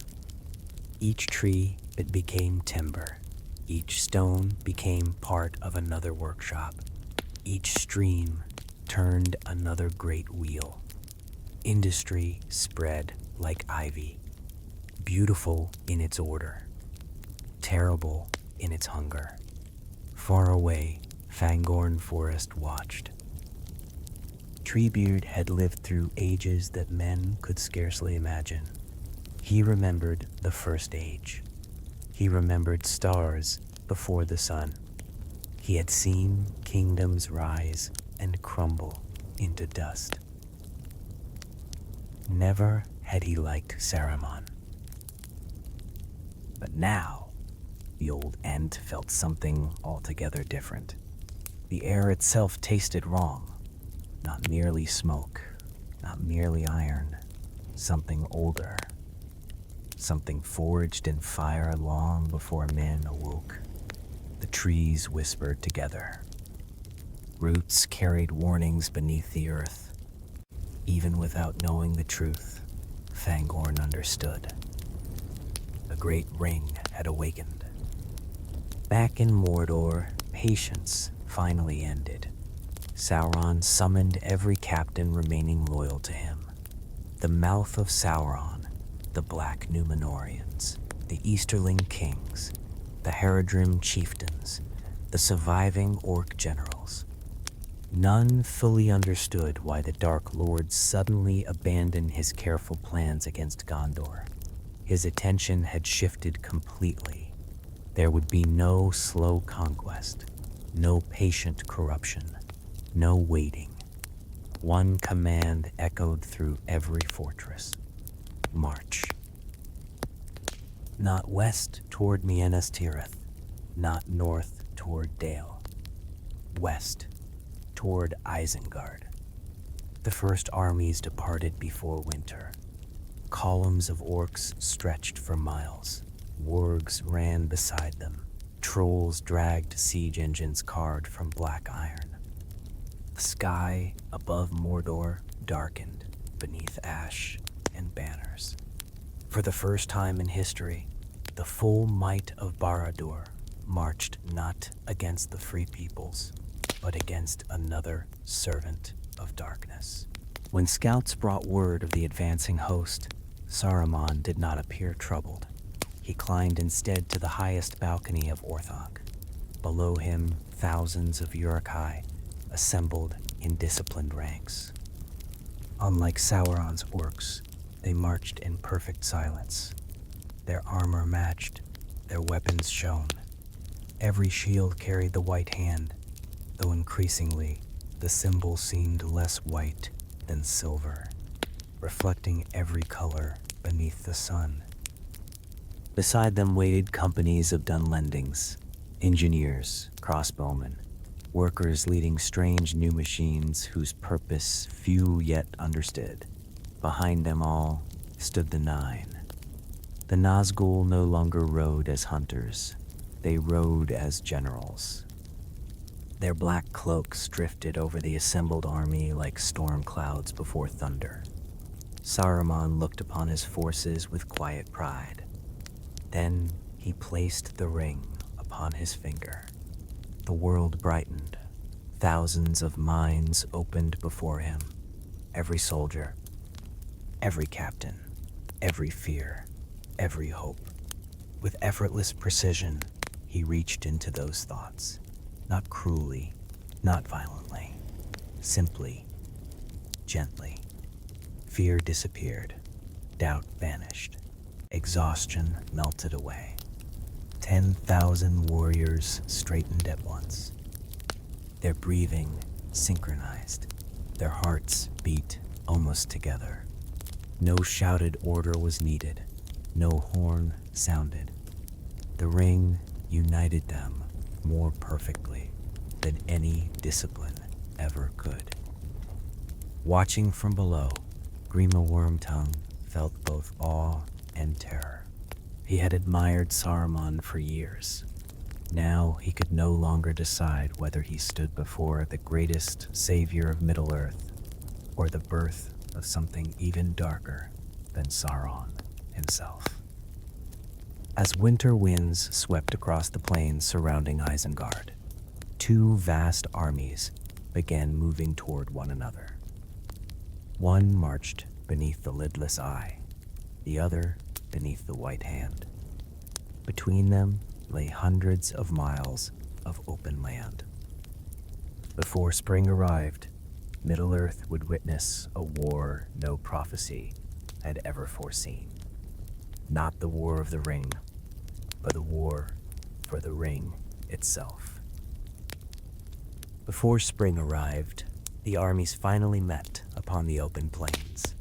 Each tree it became timber. Each stone became part of another workshop. Each stream turned another great wheel. Industry spread like ivy, beautiful in its order, terrible in its hunger. Far away, Fangorn Forest watched. Treebeard had lived through ages that men could scarcely imagine. He remembered the first age. He remembered stars before the sun. He had seen kingdoms rise and crumble into dust. Never had he liked Saruman. But now, the old Ent felt something altogether different. The air itself tasted wrong. Not merely smoke, not merely iron, something older. Something forged in fire long before men awoke. The trees whispered together. Roots carried warnings beneath the earth. Even without knowing the truth, Fangorn understood. A great ring had awakened. Back in Mordor, patience finally ended. Sauron summoned every captain remaining loyal to him. The mouth of Sauron, the Black Númenóreans, the Easterling kings, the Haradrim chieftains, the surviving orc generals. None fully understood why the Dark Lord suddenly abandoned his careful plans against Gondor. His attention had shifted completely. There would be no slow conquest, no patient corruption, no waiting. One command echoed through every fortress. March. Not west toward Minas Tirith, not north toward Dale. West toward Isengard. The first armies departed before winter. Columns of orcs stretched for miles. Wargs ran beside them. Trolls dragged siege engines carved from black iron. The sky above Mordor darkened beneath ash and banners. For the first time in history, the full might of Barad-dûr marched not against the free peoples, but against another servant of darkness. When scouts brought word of the advancing host, Saruman did not appear troubled. He climbed instead to the highest balcony of Orthanc. Below him, thousands of Uruk-hai assembled in disciplined ranks. Unlike Sauron's orcs, they marched in perfect silence. Their armor matched, their weapons shone. Every shield carried the white hand, though increasingly the symbol seemed less white than silver, reflecting every color beneath the sun. Beside them waited companies of Dunlendings, engineers, crossbowmen, workers leading strange new machines whose purpose few yet understood. Behind them all stood the Nine. The Nazgûl no longer rode as hunters. They rode as generals. Their black cloaks drifted over the assembled army like storm clouds before thunder. Saruman looked upon his forces with quiet pride. Then he placed the ring upon his finger. The world brightened. Thousands of minds opened before him. Every soldier, every captain, every fear, every hope. With effortless precision, he reached into those thoughts. Not cruelly, not violently, simply, gently. Fear disappeared. Doubt vanished. Exhaustion melted away. 10,000 warriors straightened at once. Their breathing synchronized. Their hearts beat almost together. No shouted order was needed. No horn sounded. The ring united them more perfectly than any discipline ever could. Watching from below, Grima Wormtongue felt both awe and terror. He had admired Saruman for years. Now he could no longer decide whether he stood before the greatest savior of Middle-earth or the birth of something even darker than Sauron himself. As winter winds swept across the plains surrounding Isengard, two vast armies began moving toward one another. One marched beneath the lidless eye, the other beneath the white hand. Between them lay hundreds of miles of open land. Before spring arrived, Middle-earth would witness a war no prophecy had ever foreseen. Not the War of the Ring, but the war for the ring itself. Before spring arrived, the armies finally met upon the open plains.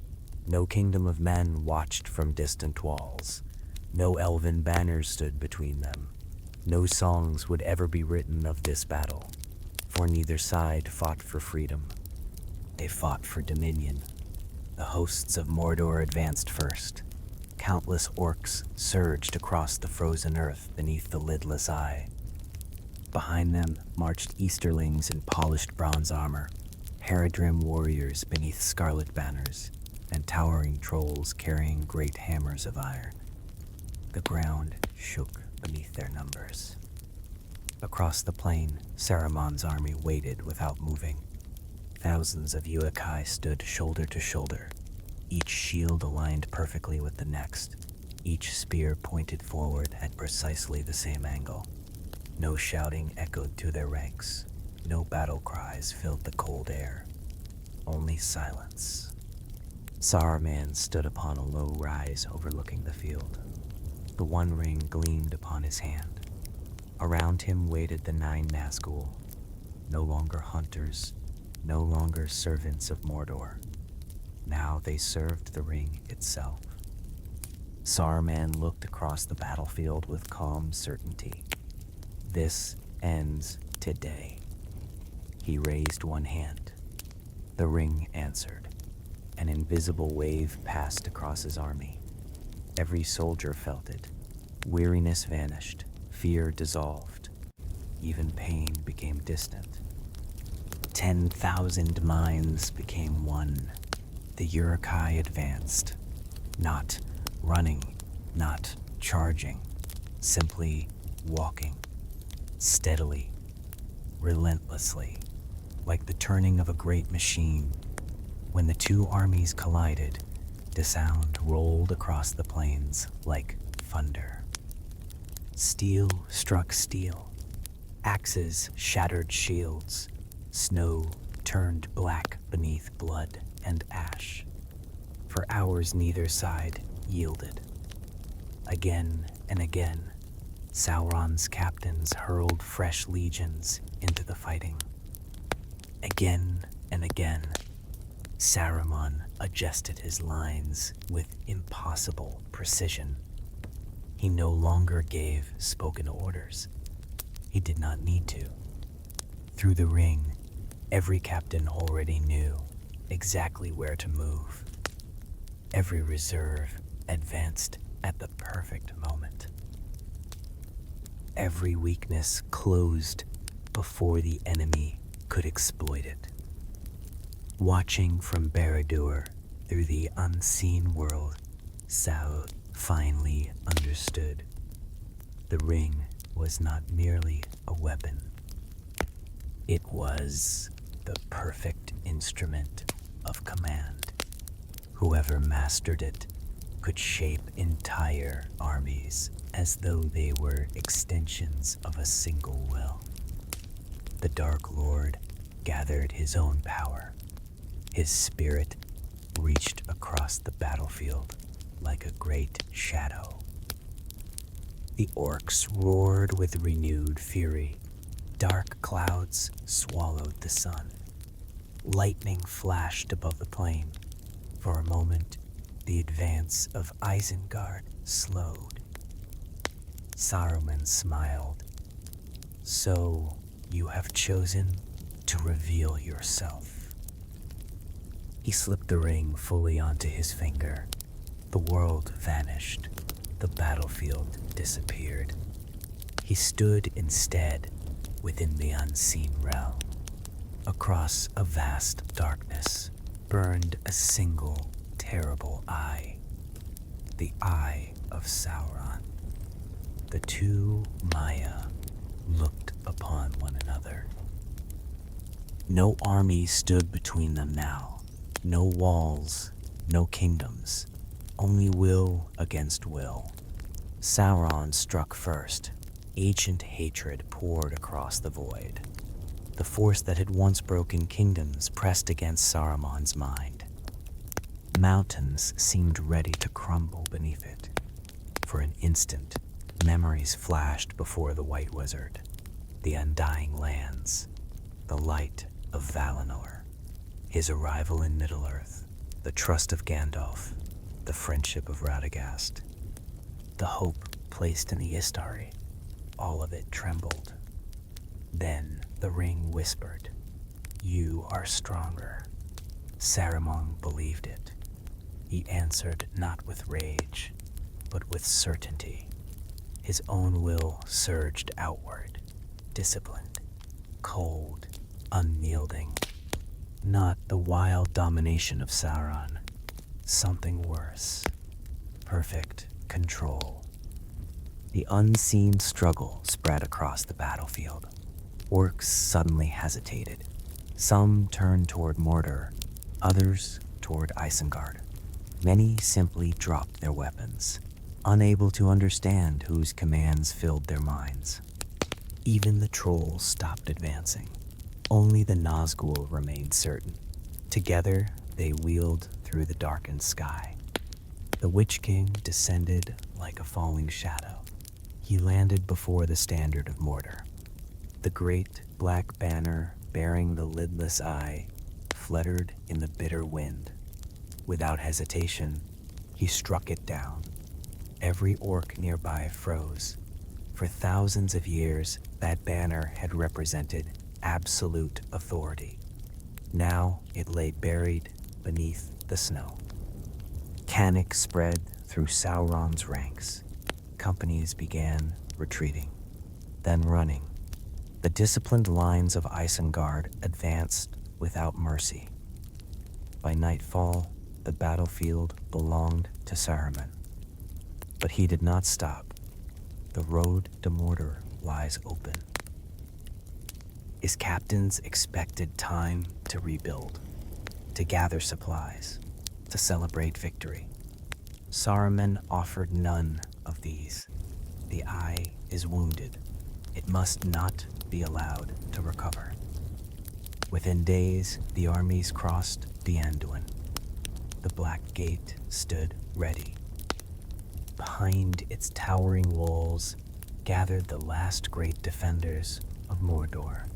No kingdom of men watched from distant walls. No elven banners stood between them. No songs would ever be written of this battle, for neither side fought for freedom. They fought for dominion. The hosts of Mordor advanced first. Countless orcs surged across the frozen earth beneath the lidless eye. Behind them marched Easterlings in polished bronze armor, Haradrim warriors beneath scarlet banners, and towering trolls carrying great hammers of iron. The ground shook beneath their numbers. Across the plain, Saruman's army waited without moving. Thousands of Urukai stood shoulder to shoulder, each shield aligned perfectly with the next, each spear pointed forward at precisely the same angle. No shouting echoed through their ranks. No battle cries filled the cold air. Only silence. Saruman stood upon a low rise overlooking the field. The one ring gleamed upon his hand. Around him waited the 9 Nazgûl, no longer hunters, no longer servants of Mordor. Now they served the ring itself. Saruman looked across the battlefield with calm certainty. This ends today. He raised one hand. The ring answered. An invisible wave passed across his army. Every soldier felt it. Weariness vanished. Fear dissolved. Even pain became distant. 10,000 minds became one. The Urukai advanced. Not running, not charging. Simply walking. Steadily. Relentlessly. Like the turning of a great machine. When the two armies collided, the sound rolled across the plains like thunder. Steel struck steel. Axes shattered shields. Snow turned black beneath blood and ash. For hours neither side yielded. Again and again, Sauron's captains hurled fresh legions into the fighting. Again and again, Saruman adjusted his lines with impossible precision. He no longer gave spoken orders. He did not need to. Through the ring, every captain already knew exactly where to move. Every reserve advanced at the perfect moment. Every weakness closed before the enemy could exploit it. Watching from Barad-dûr through the unseen world, Saud finally understood. The ring was not merely a weapon. It was the perfect instrument of command. Whoever mastered it could shape entire armies as though they were extensions of a single will. The Dark Lord gathered his own power. His spirit reached across the battlefield like a great shadow. The orcs roared with renewed fury. Dark clouds swallowed the sun. Lightning flashed above the plain. For a moment, The advance of Isengard slowed. Saruman smiled. So you have chosen to reveal yourself. He slipped the ring fully onto his finger. The world vanished. The battlefield disappeared. He stood instead within the unseen realm. Across a vast darkness burned a single terrible eye. The eye of Sauron. The two Maya looked upon one another. No army stood between them now. No walls, no kingdoms. Only will against will. Sauron struck first. Ancient hatred poured across the void. The force that had once broken kingdoms pressed against Saruman's mind. Mountains seemed ready to crumble beneath it. For an instant, memories flashed before the White Wizard. The Undying Lands, the light of Valinor, his arrival in Middle-earth, the trust of Gandalf, the friendship of Radagast, the hope placed in the Istari. All of it trembled. Then the ring whispered, "You are stronger." Saruman believed it. He answered not with rage, but with certainty. His own will surged outward, disciplined, cold, unyielding. Not the wild domination of Sauron, something worse. Perfect control. The unseen struggle spread across the battlefield. Orcs suddenly hesitated. Some turned toward Mordor, others toward Isengard. Many simply dropped their weapons, unable to understand whose commands filled their minds. Even the trolls stopped advancing. Only the Nazgûl remained certain. Together, they wheeled through the darkened sky. The Witch King descended like a falling shadow. He landed before the standard of Mordor. The great black banner bearing the lidless eye fluttered in the bitter wind. Without hesitation, he struck it down. Every orc nearby froze. For thousands of years, that banner had represented absolute authority. Now it lay buried beneath the snow. Panic spread through Sauron's ranks. Companies began retreating, then running. The disciplined lines of Isengard advanced without mercy. By nightfall, the battlefield belonged to Saruman. But he did not stop. The road to Mordor lies open. His captains expected time to rebuild, to gather supplies, to celebrate victory. Saruman offered none of these. The eye is wounded. It must not be allowed to recover. Within days, the armies crossed the Anduin. The Black Gate stood ready. Behind its towering walls gathered the last great defenders of Mordor.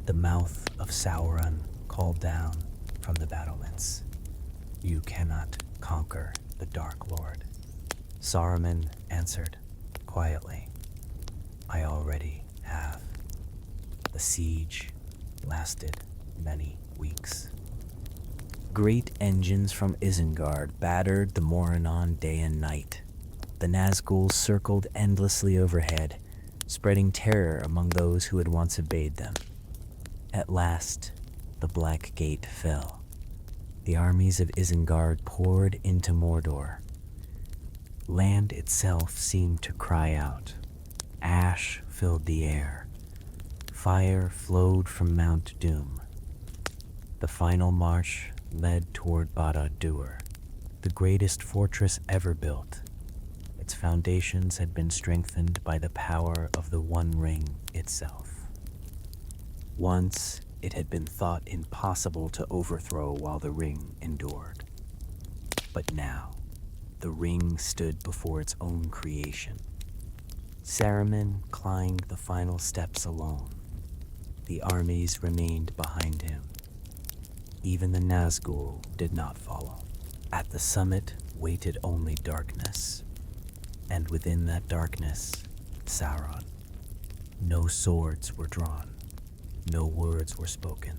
The mouth of Sauron called down from the battlements, "You cannot conquer the Dark Lord." Saruman answered quietly, "I already have." The siege lasted many weeks. Great engines from Isengard battered the Morannon day and night. The Nazgûl circled endlessly overhead, spreading terror among those who had once obeyed them. At last, the Black Gate fell. The armies of Isengard poured into Mordor. Land itself seemed to cry out. Ash filled the air. Fire flowed from Mount Doom. The final march led toward Barad-dûr, the greatest fortress ever built. Its foundations had been strengthened by the power of the One Ring itself. Once, it had been thought impossible to overthrow while the ring endured. But now, the ring stood before its own creation. Saruman climbed the final steps alone. The armies remained behind him. Even the Nazgûl did not follow. At the summit waited only darkness, and within that darkness, Sauron. No swords were drawn, no words were spoken.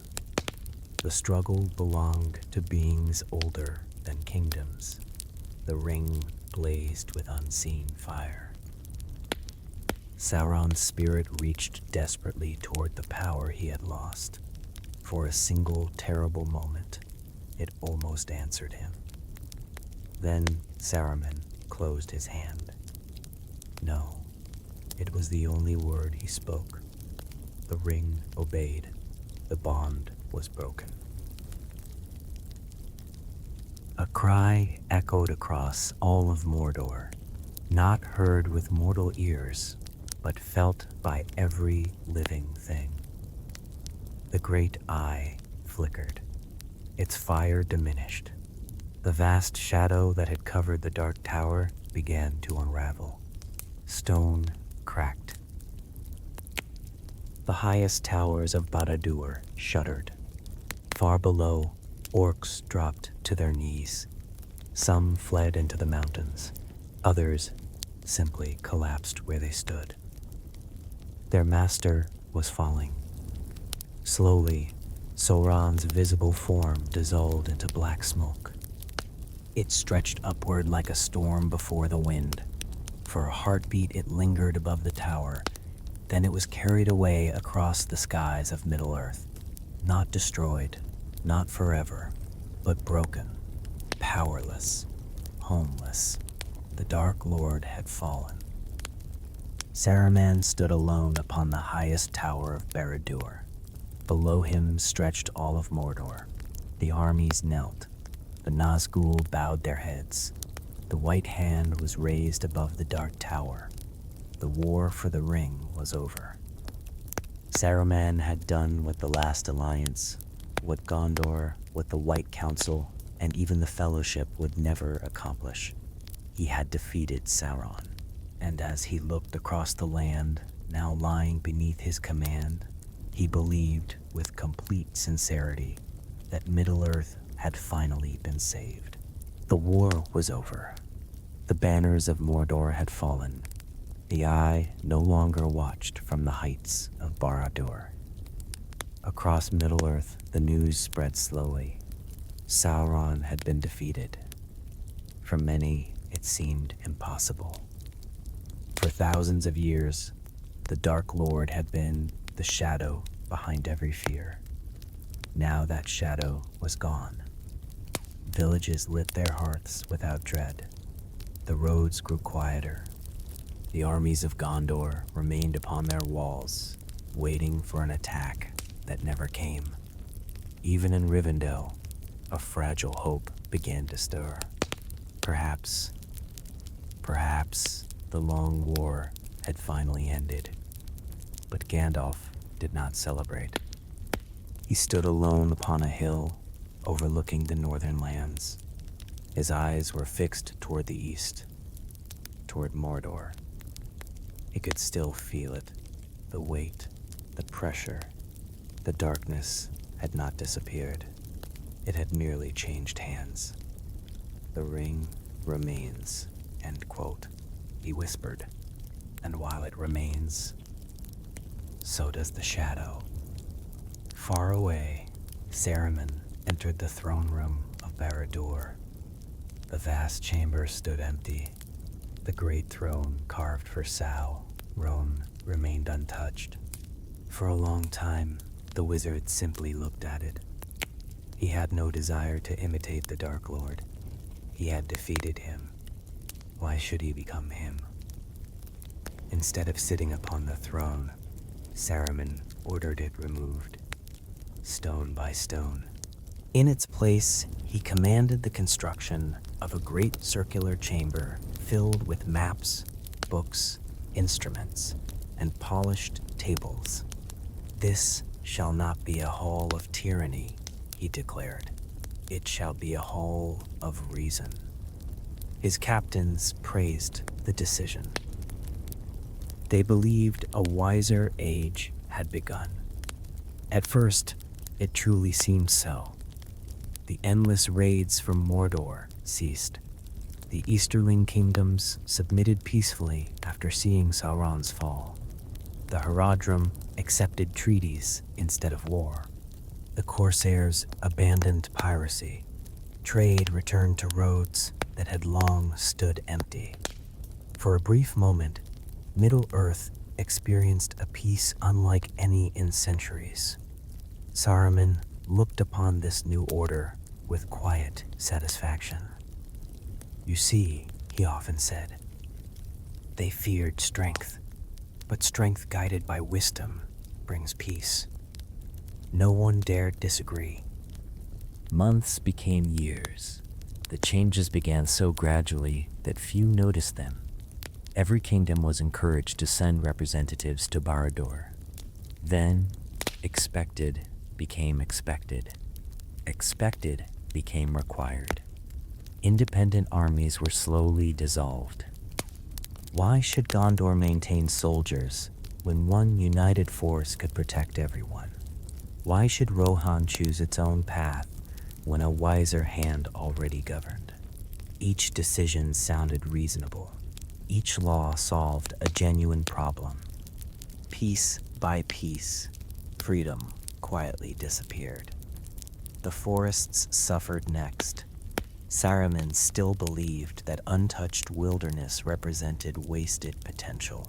The struggle belonged to beings older than kingdoms. The ring blazed with unseen fire. Sauron's spirit reached desperately toward the power he had lost. For a single terrible moment, it almost answered him. Then Saruman closed his hand. No, it was the only word he spoke. The ring obeyed. The bond was broken. A cry echoed across all of Mordor, not heard with mortal ears, but felt by every living thing. The great eye flickered. Its fire diminished. The vast shadow that had covered the dark tower began to unravel. Stone cracked. The highest towers of Barad-dûr shuddered. Far below, orcs dropped to their knees. Some fled into the mountains. Others simply collapsed where they stood. Their master was falling. Slowly, Sauron's visible form dissolved into black smoke. It stretched upward like a storm before the wind. For a heartbeat, it lingered above the tower. Then it was carried away across the skies of Middle-earth. Not destroyed, not forever, but broken, powerless, homeless. The Dark Lord had fallen. Saruman stood alone upon the highest tower of Barad-dûr. Below him stretched all of Mordor. The armies knelt. The Nazgûl bowed their heads. The white hand was raised above the dark tower. The war for the ring was over. Saruman had done what the last alliance, what Gondor, what the White Council, and even the Fellowship would never accomplish. He had defeated Sauron, and as he looked across the land, now lying beneath his command, he believed with complete sincerity that Middle-earth had finally been saved. The war was over. The banners of Mordor had fallen. The eye no longer watched from the heights of Barad-dûr. Across Middle-earth, the news spread slowly. Sauron had been defeated. For many, it seemed impossible. For thousands of years, the Dark Lord had been the shadow behind every fear. Now that shadow was gone. Villages lit their hearths without dread. The roads grew quieter. The armies of Gondor remained upon their walls, waiting for an attack that never came. Even in Rivendell, a fragile hope began to stir. Perhaps the long war had finally ended. But Gandalf did not celebrate. He stood alone upon a hill overlooking the northern lands. His eyes were fixed toward the east, toward Mordor. He could still feel it, the weight, the pressure. The darkness had not disappeared. It had merely changed hands. The ring remains, end quote, he whispered. And while it remains, so does the shadow. Far away, Saruman entered the throne room of Barad-dûr. The vast chamber stood empty. The great throne carved for Sauron remained untouched. For a long time, the wizard simply looked at it. He had no desire to imitate the Dark Lord. He had defeated him. Why should he become him? Instead of sitting upon the throne, Saruman ordered it removed, stone by stone. In its place, he commanded the construction of a great circular chamber filled with maps, books, instruments, and polished tables. This shall not be a hall of tyranny, he declared. It shall be a hall of reason. His captains praised the decision. They believed a wiser age had begun. At first, it truly seemed so. The endless raids from Mordor ceased. The Easterling kingdoms submitted peacefully after seeing Sauron's fall. The Haradrim accepted treaties instead of war. The Corsairs abandoned piracy. Trade returned to roads that had long stood empty. For a brief moment, Middle-earth experienced a peace unlike any in centuries. Saruman looked upon this new order with quiet satisfaction. "You see," he often said, "they feared strength, but strength guided by wisdom brings peace." No one dared disagree. Months became years. The changes began so gradually that few noticed them. Every kingdom was encouraged to send representatives to Barad-dûr. Then, expected became expected. Expected became required. Independent armies were slowly dissolved. Why should Gondor maintain soldiers when one united force could protect everyone? Why should Rohan choose its own path when a wiser hand already governed? Each decision sounded reasonable. Each law solved a genuine problem. Piece by piece, freedom quietly disappeared. The forests suffered next. Saruman still believed that untouched wilderness represented wasted potential.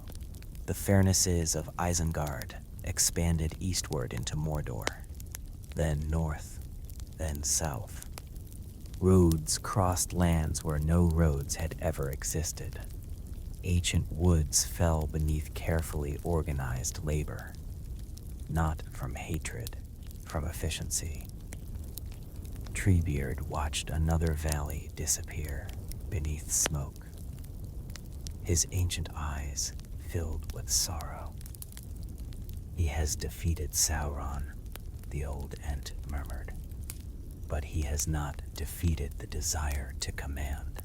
The fairnesses of Isengard expanded eastward into Mordor, then north, then south. Roads crossed lands where no roads had ever existed. Ancient woods fell beneath carefully organized labor, not from hatred, from efficiency. Treebeard watched another valley disappear beneath smoke. His ancient eyes filled with sorrow. "He has defeated Sauron," the old Ent murmured, "but he has not defeated the desire to command."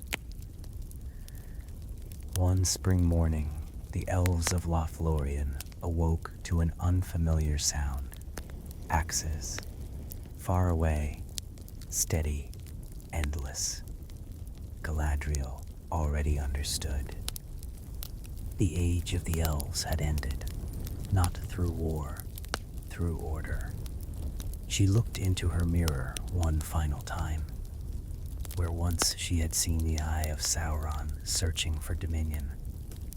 One spring morning, the elves of Lothlorien awoke to an unfamiliar sound. Axes. Far away, steady, endless. Galadriel already understood. The age of the elves had ended, not through war, through order. She looked into her mirror one final time. Where once she had seen the eye of Sauron searching for dominion,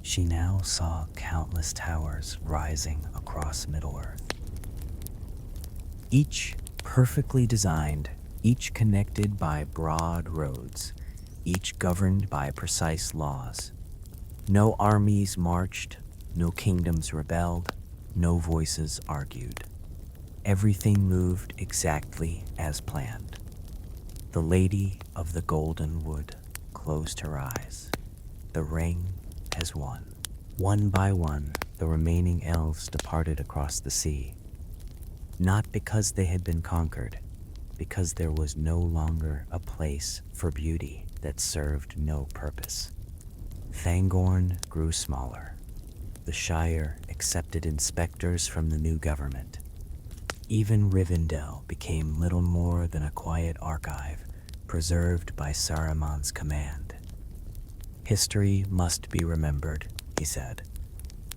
she now saw countless towers rising across Middle-earth. Each perfectly designed, each connected by broad roads, each governed by precise laws. No armies marched, no kingdoms rebelled, no voices argued. Everything moved exactly as planned. The Lady of the Golden Wood closed her eyes. The ring has won. One by one, the remaining elves departed across the sea. Not because they had been conquered, because there was no longer a place for beauty that served no purpose. Fangorn grew smaller. The Shire accepted inspectors from the new government. Even Rivendell became little more than a quiet archive preserved by Saruman's command. "History must be remembered," he said,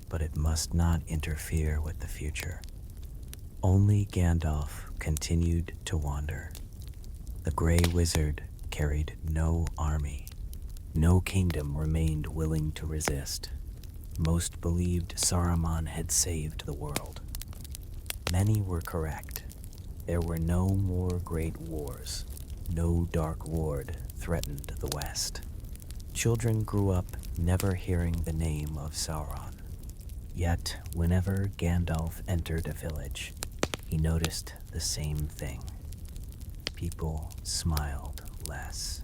"but it must not interfere with the future." Only Gandalf continued to wander. The Grey Wizard carried no army. No kingdom remained willing to resist. Most believed Saruman had saved the world. Many were correct. There were no more great wars. No dark lord threatened the West. Children grew up never hearing the name of Sauron. Yet, whenever Gandalf entered a village, he noticed the same thing. People smiled less.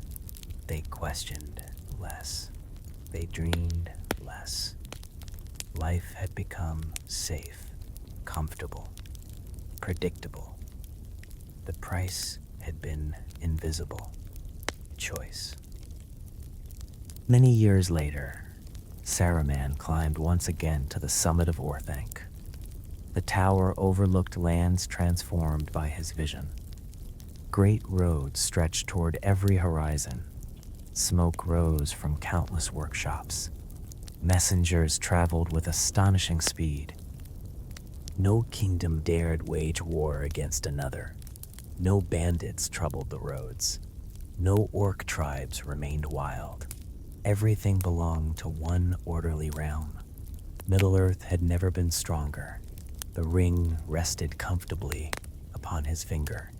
They questioned less. They dreamed less. Life had become safe, comfortable, predictable. The price had been invisible. Choice. Many years later, Saruman climbed once again to the summit of Orthanc. The tower overlooked lands transformed by his vision. Great roads stretched toward every horizon. Smoke rose from countless workshops. Messengers traveled with astonishing speed. No kingdom dared wage war against another. No bandits troubled the roads. No orc tribes remained wild. Everything belonged to one orderly realm. Middle-earth had never been stronger. The ring rested comfortably upon his finger.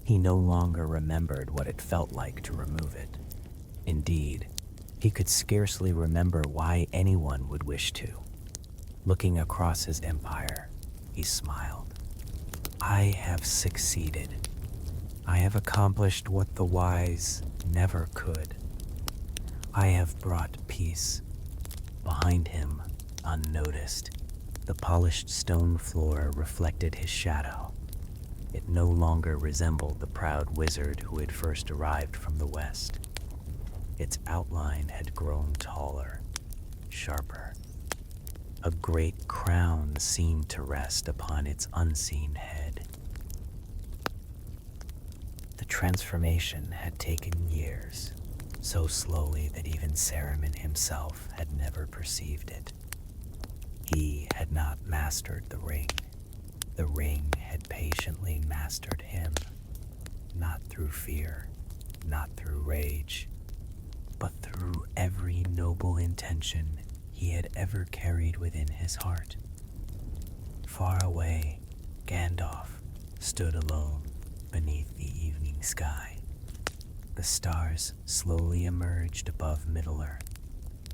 He no longer remembered what it felt like to remove it. Indeed, he could scarcely remember why anyone would wish to. Looking across his empire, he smiled. I have succeeded. I have accomplished what the wise never could. I have brought peace. Behind him, unnoticed, the polished stone floor reflected his shadow. It no longer resembled the proud wizard who had first arrived from the west. Its outline had grown taller, sharper. A great crown seemed to rest upon its unseen head. The transformation had taken years, so slowly that even Saruman himself had never perceived it. He had not mastered the ring. The ring had patiently mastered him, not through fear, not through rage, but through every noble intention he had ever carried within his heart. Far away, Gandalf stood alone beneath the evening sky. The stars slowly emerged above Middle-earth.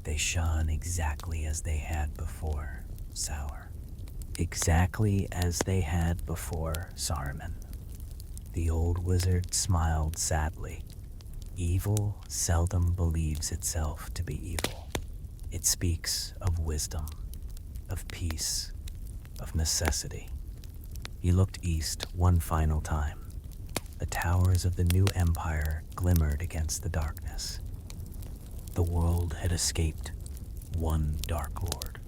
They shone exactly as they had before Sauron. Exactly as they had before Saruman. The old wizard smiled sadly. Evil seldom believes itself to be evil. It speaks of wisdom, of peace, of necessity. He looked east one final time. The towers of the new empire glimmered against the darkness. The world had escaped one Dark Lord,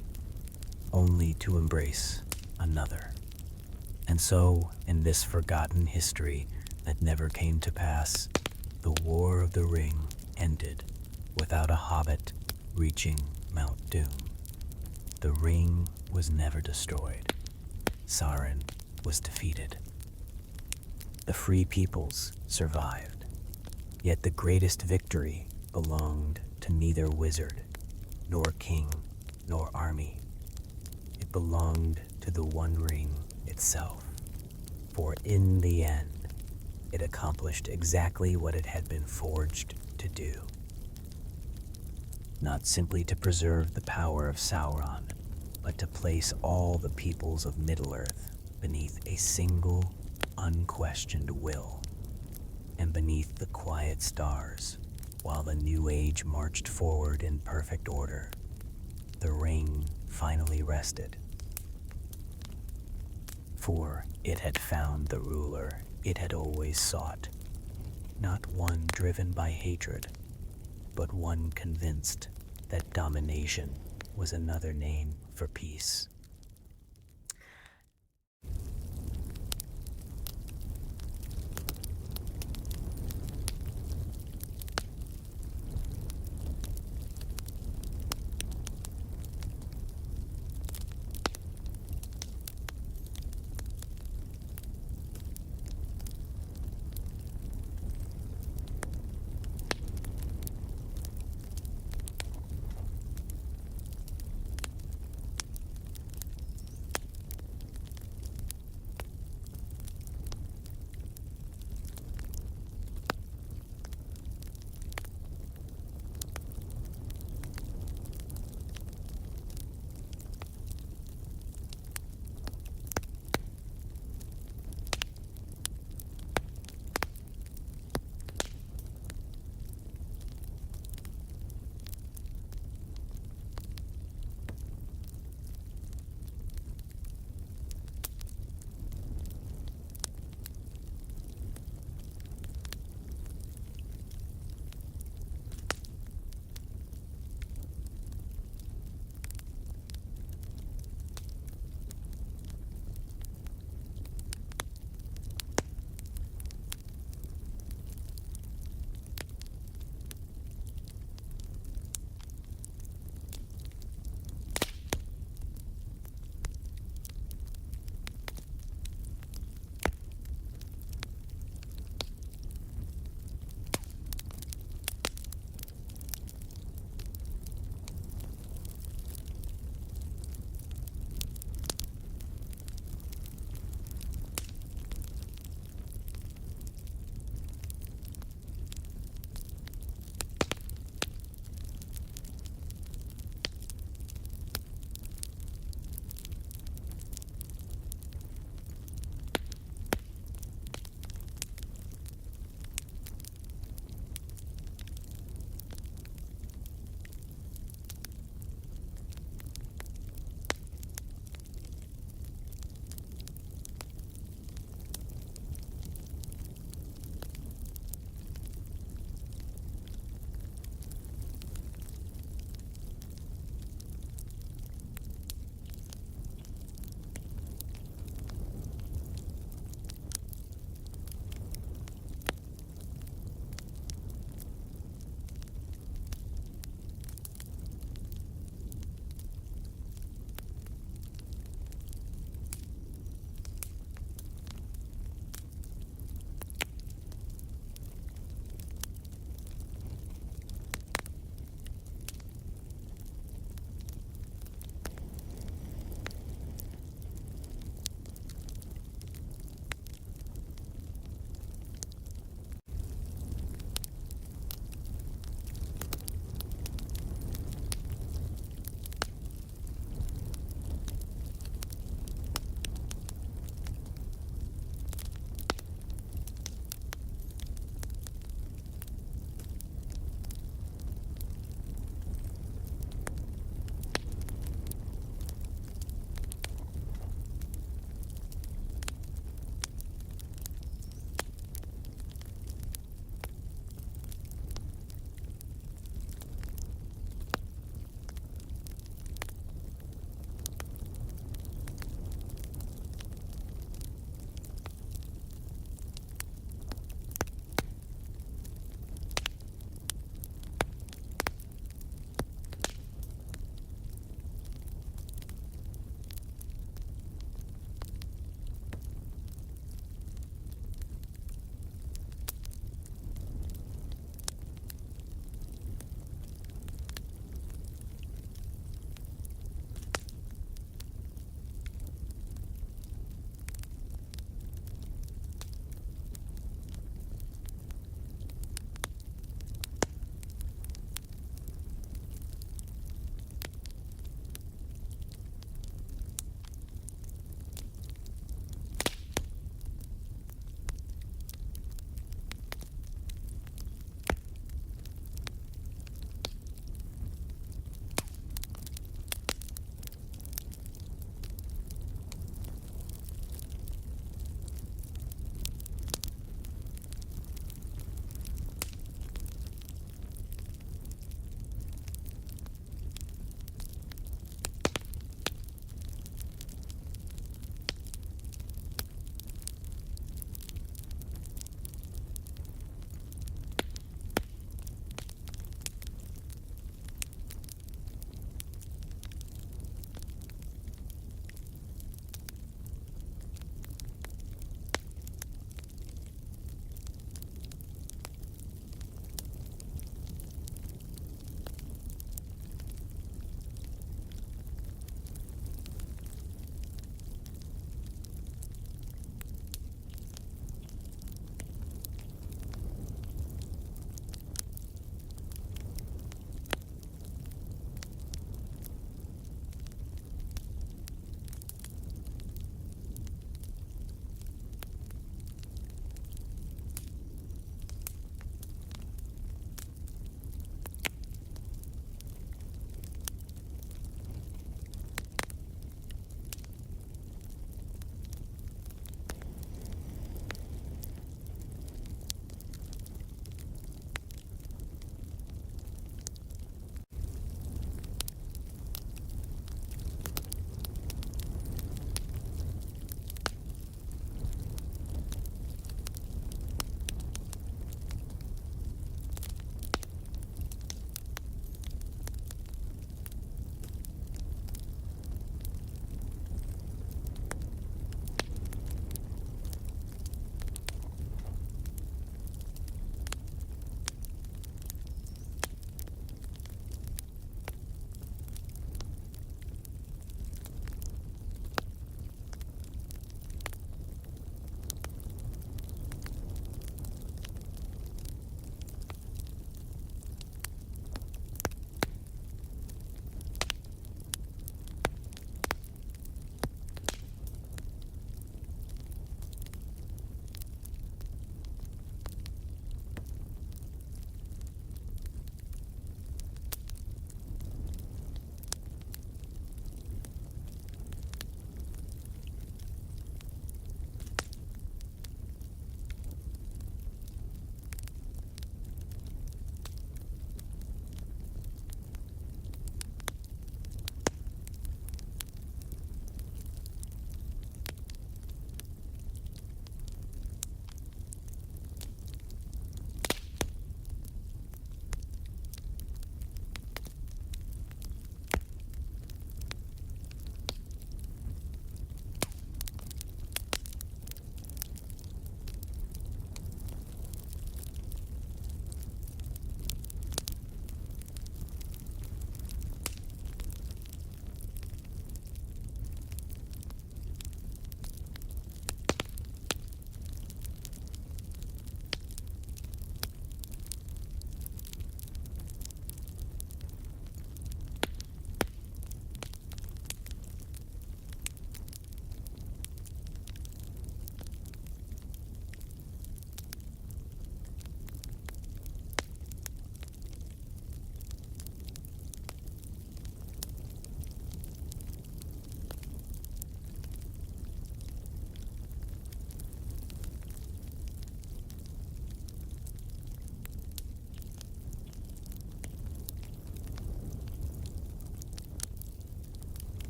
only to embrace another. And so, in this forgotten history that never came to pass, the War of the Ring ended without a hobbit reaching Mount Doom. The ring was never destroyed. Sauron was defeated. The free peoples survived. Yet the greatest victory belonged to neither wizard, nor king, nor army. It belonged to the One Ring itself. For in the end, it accomplished exactly what it had been forged to do. Not simply to preserve the power of Sauron, but to place all the peoples of Middle-earth beneath a single, unquestioned will, and beneath the quiet stars, while the new age marched forward in perfect order, the ring finally rested. For it had found the ruler it had always sought, not one driven by hatred, but one convinced that domination was another name for peace.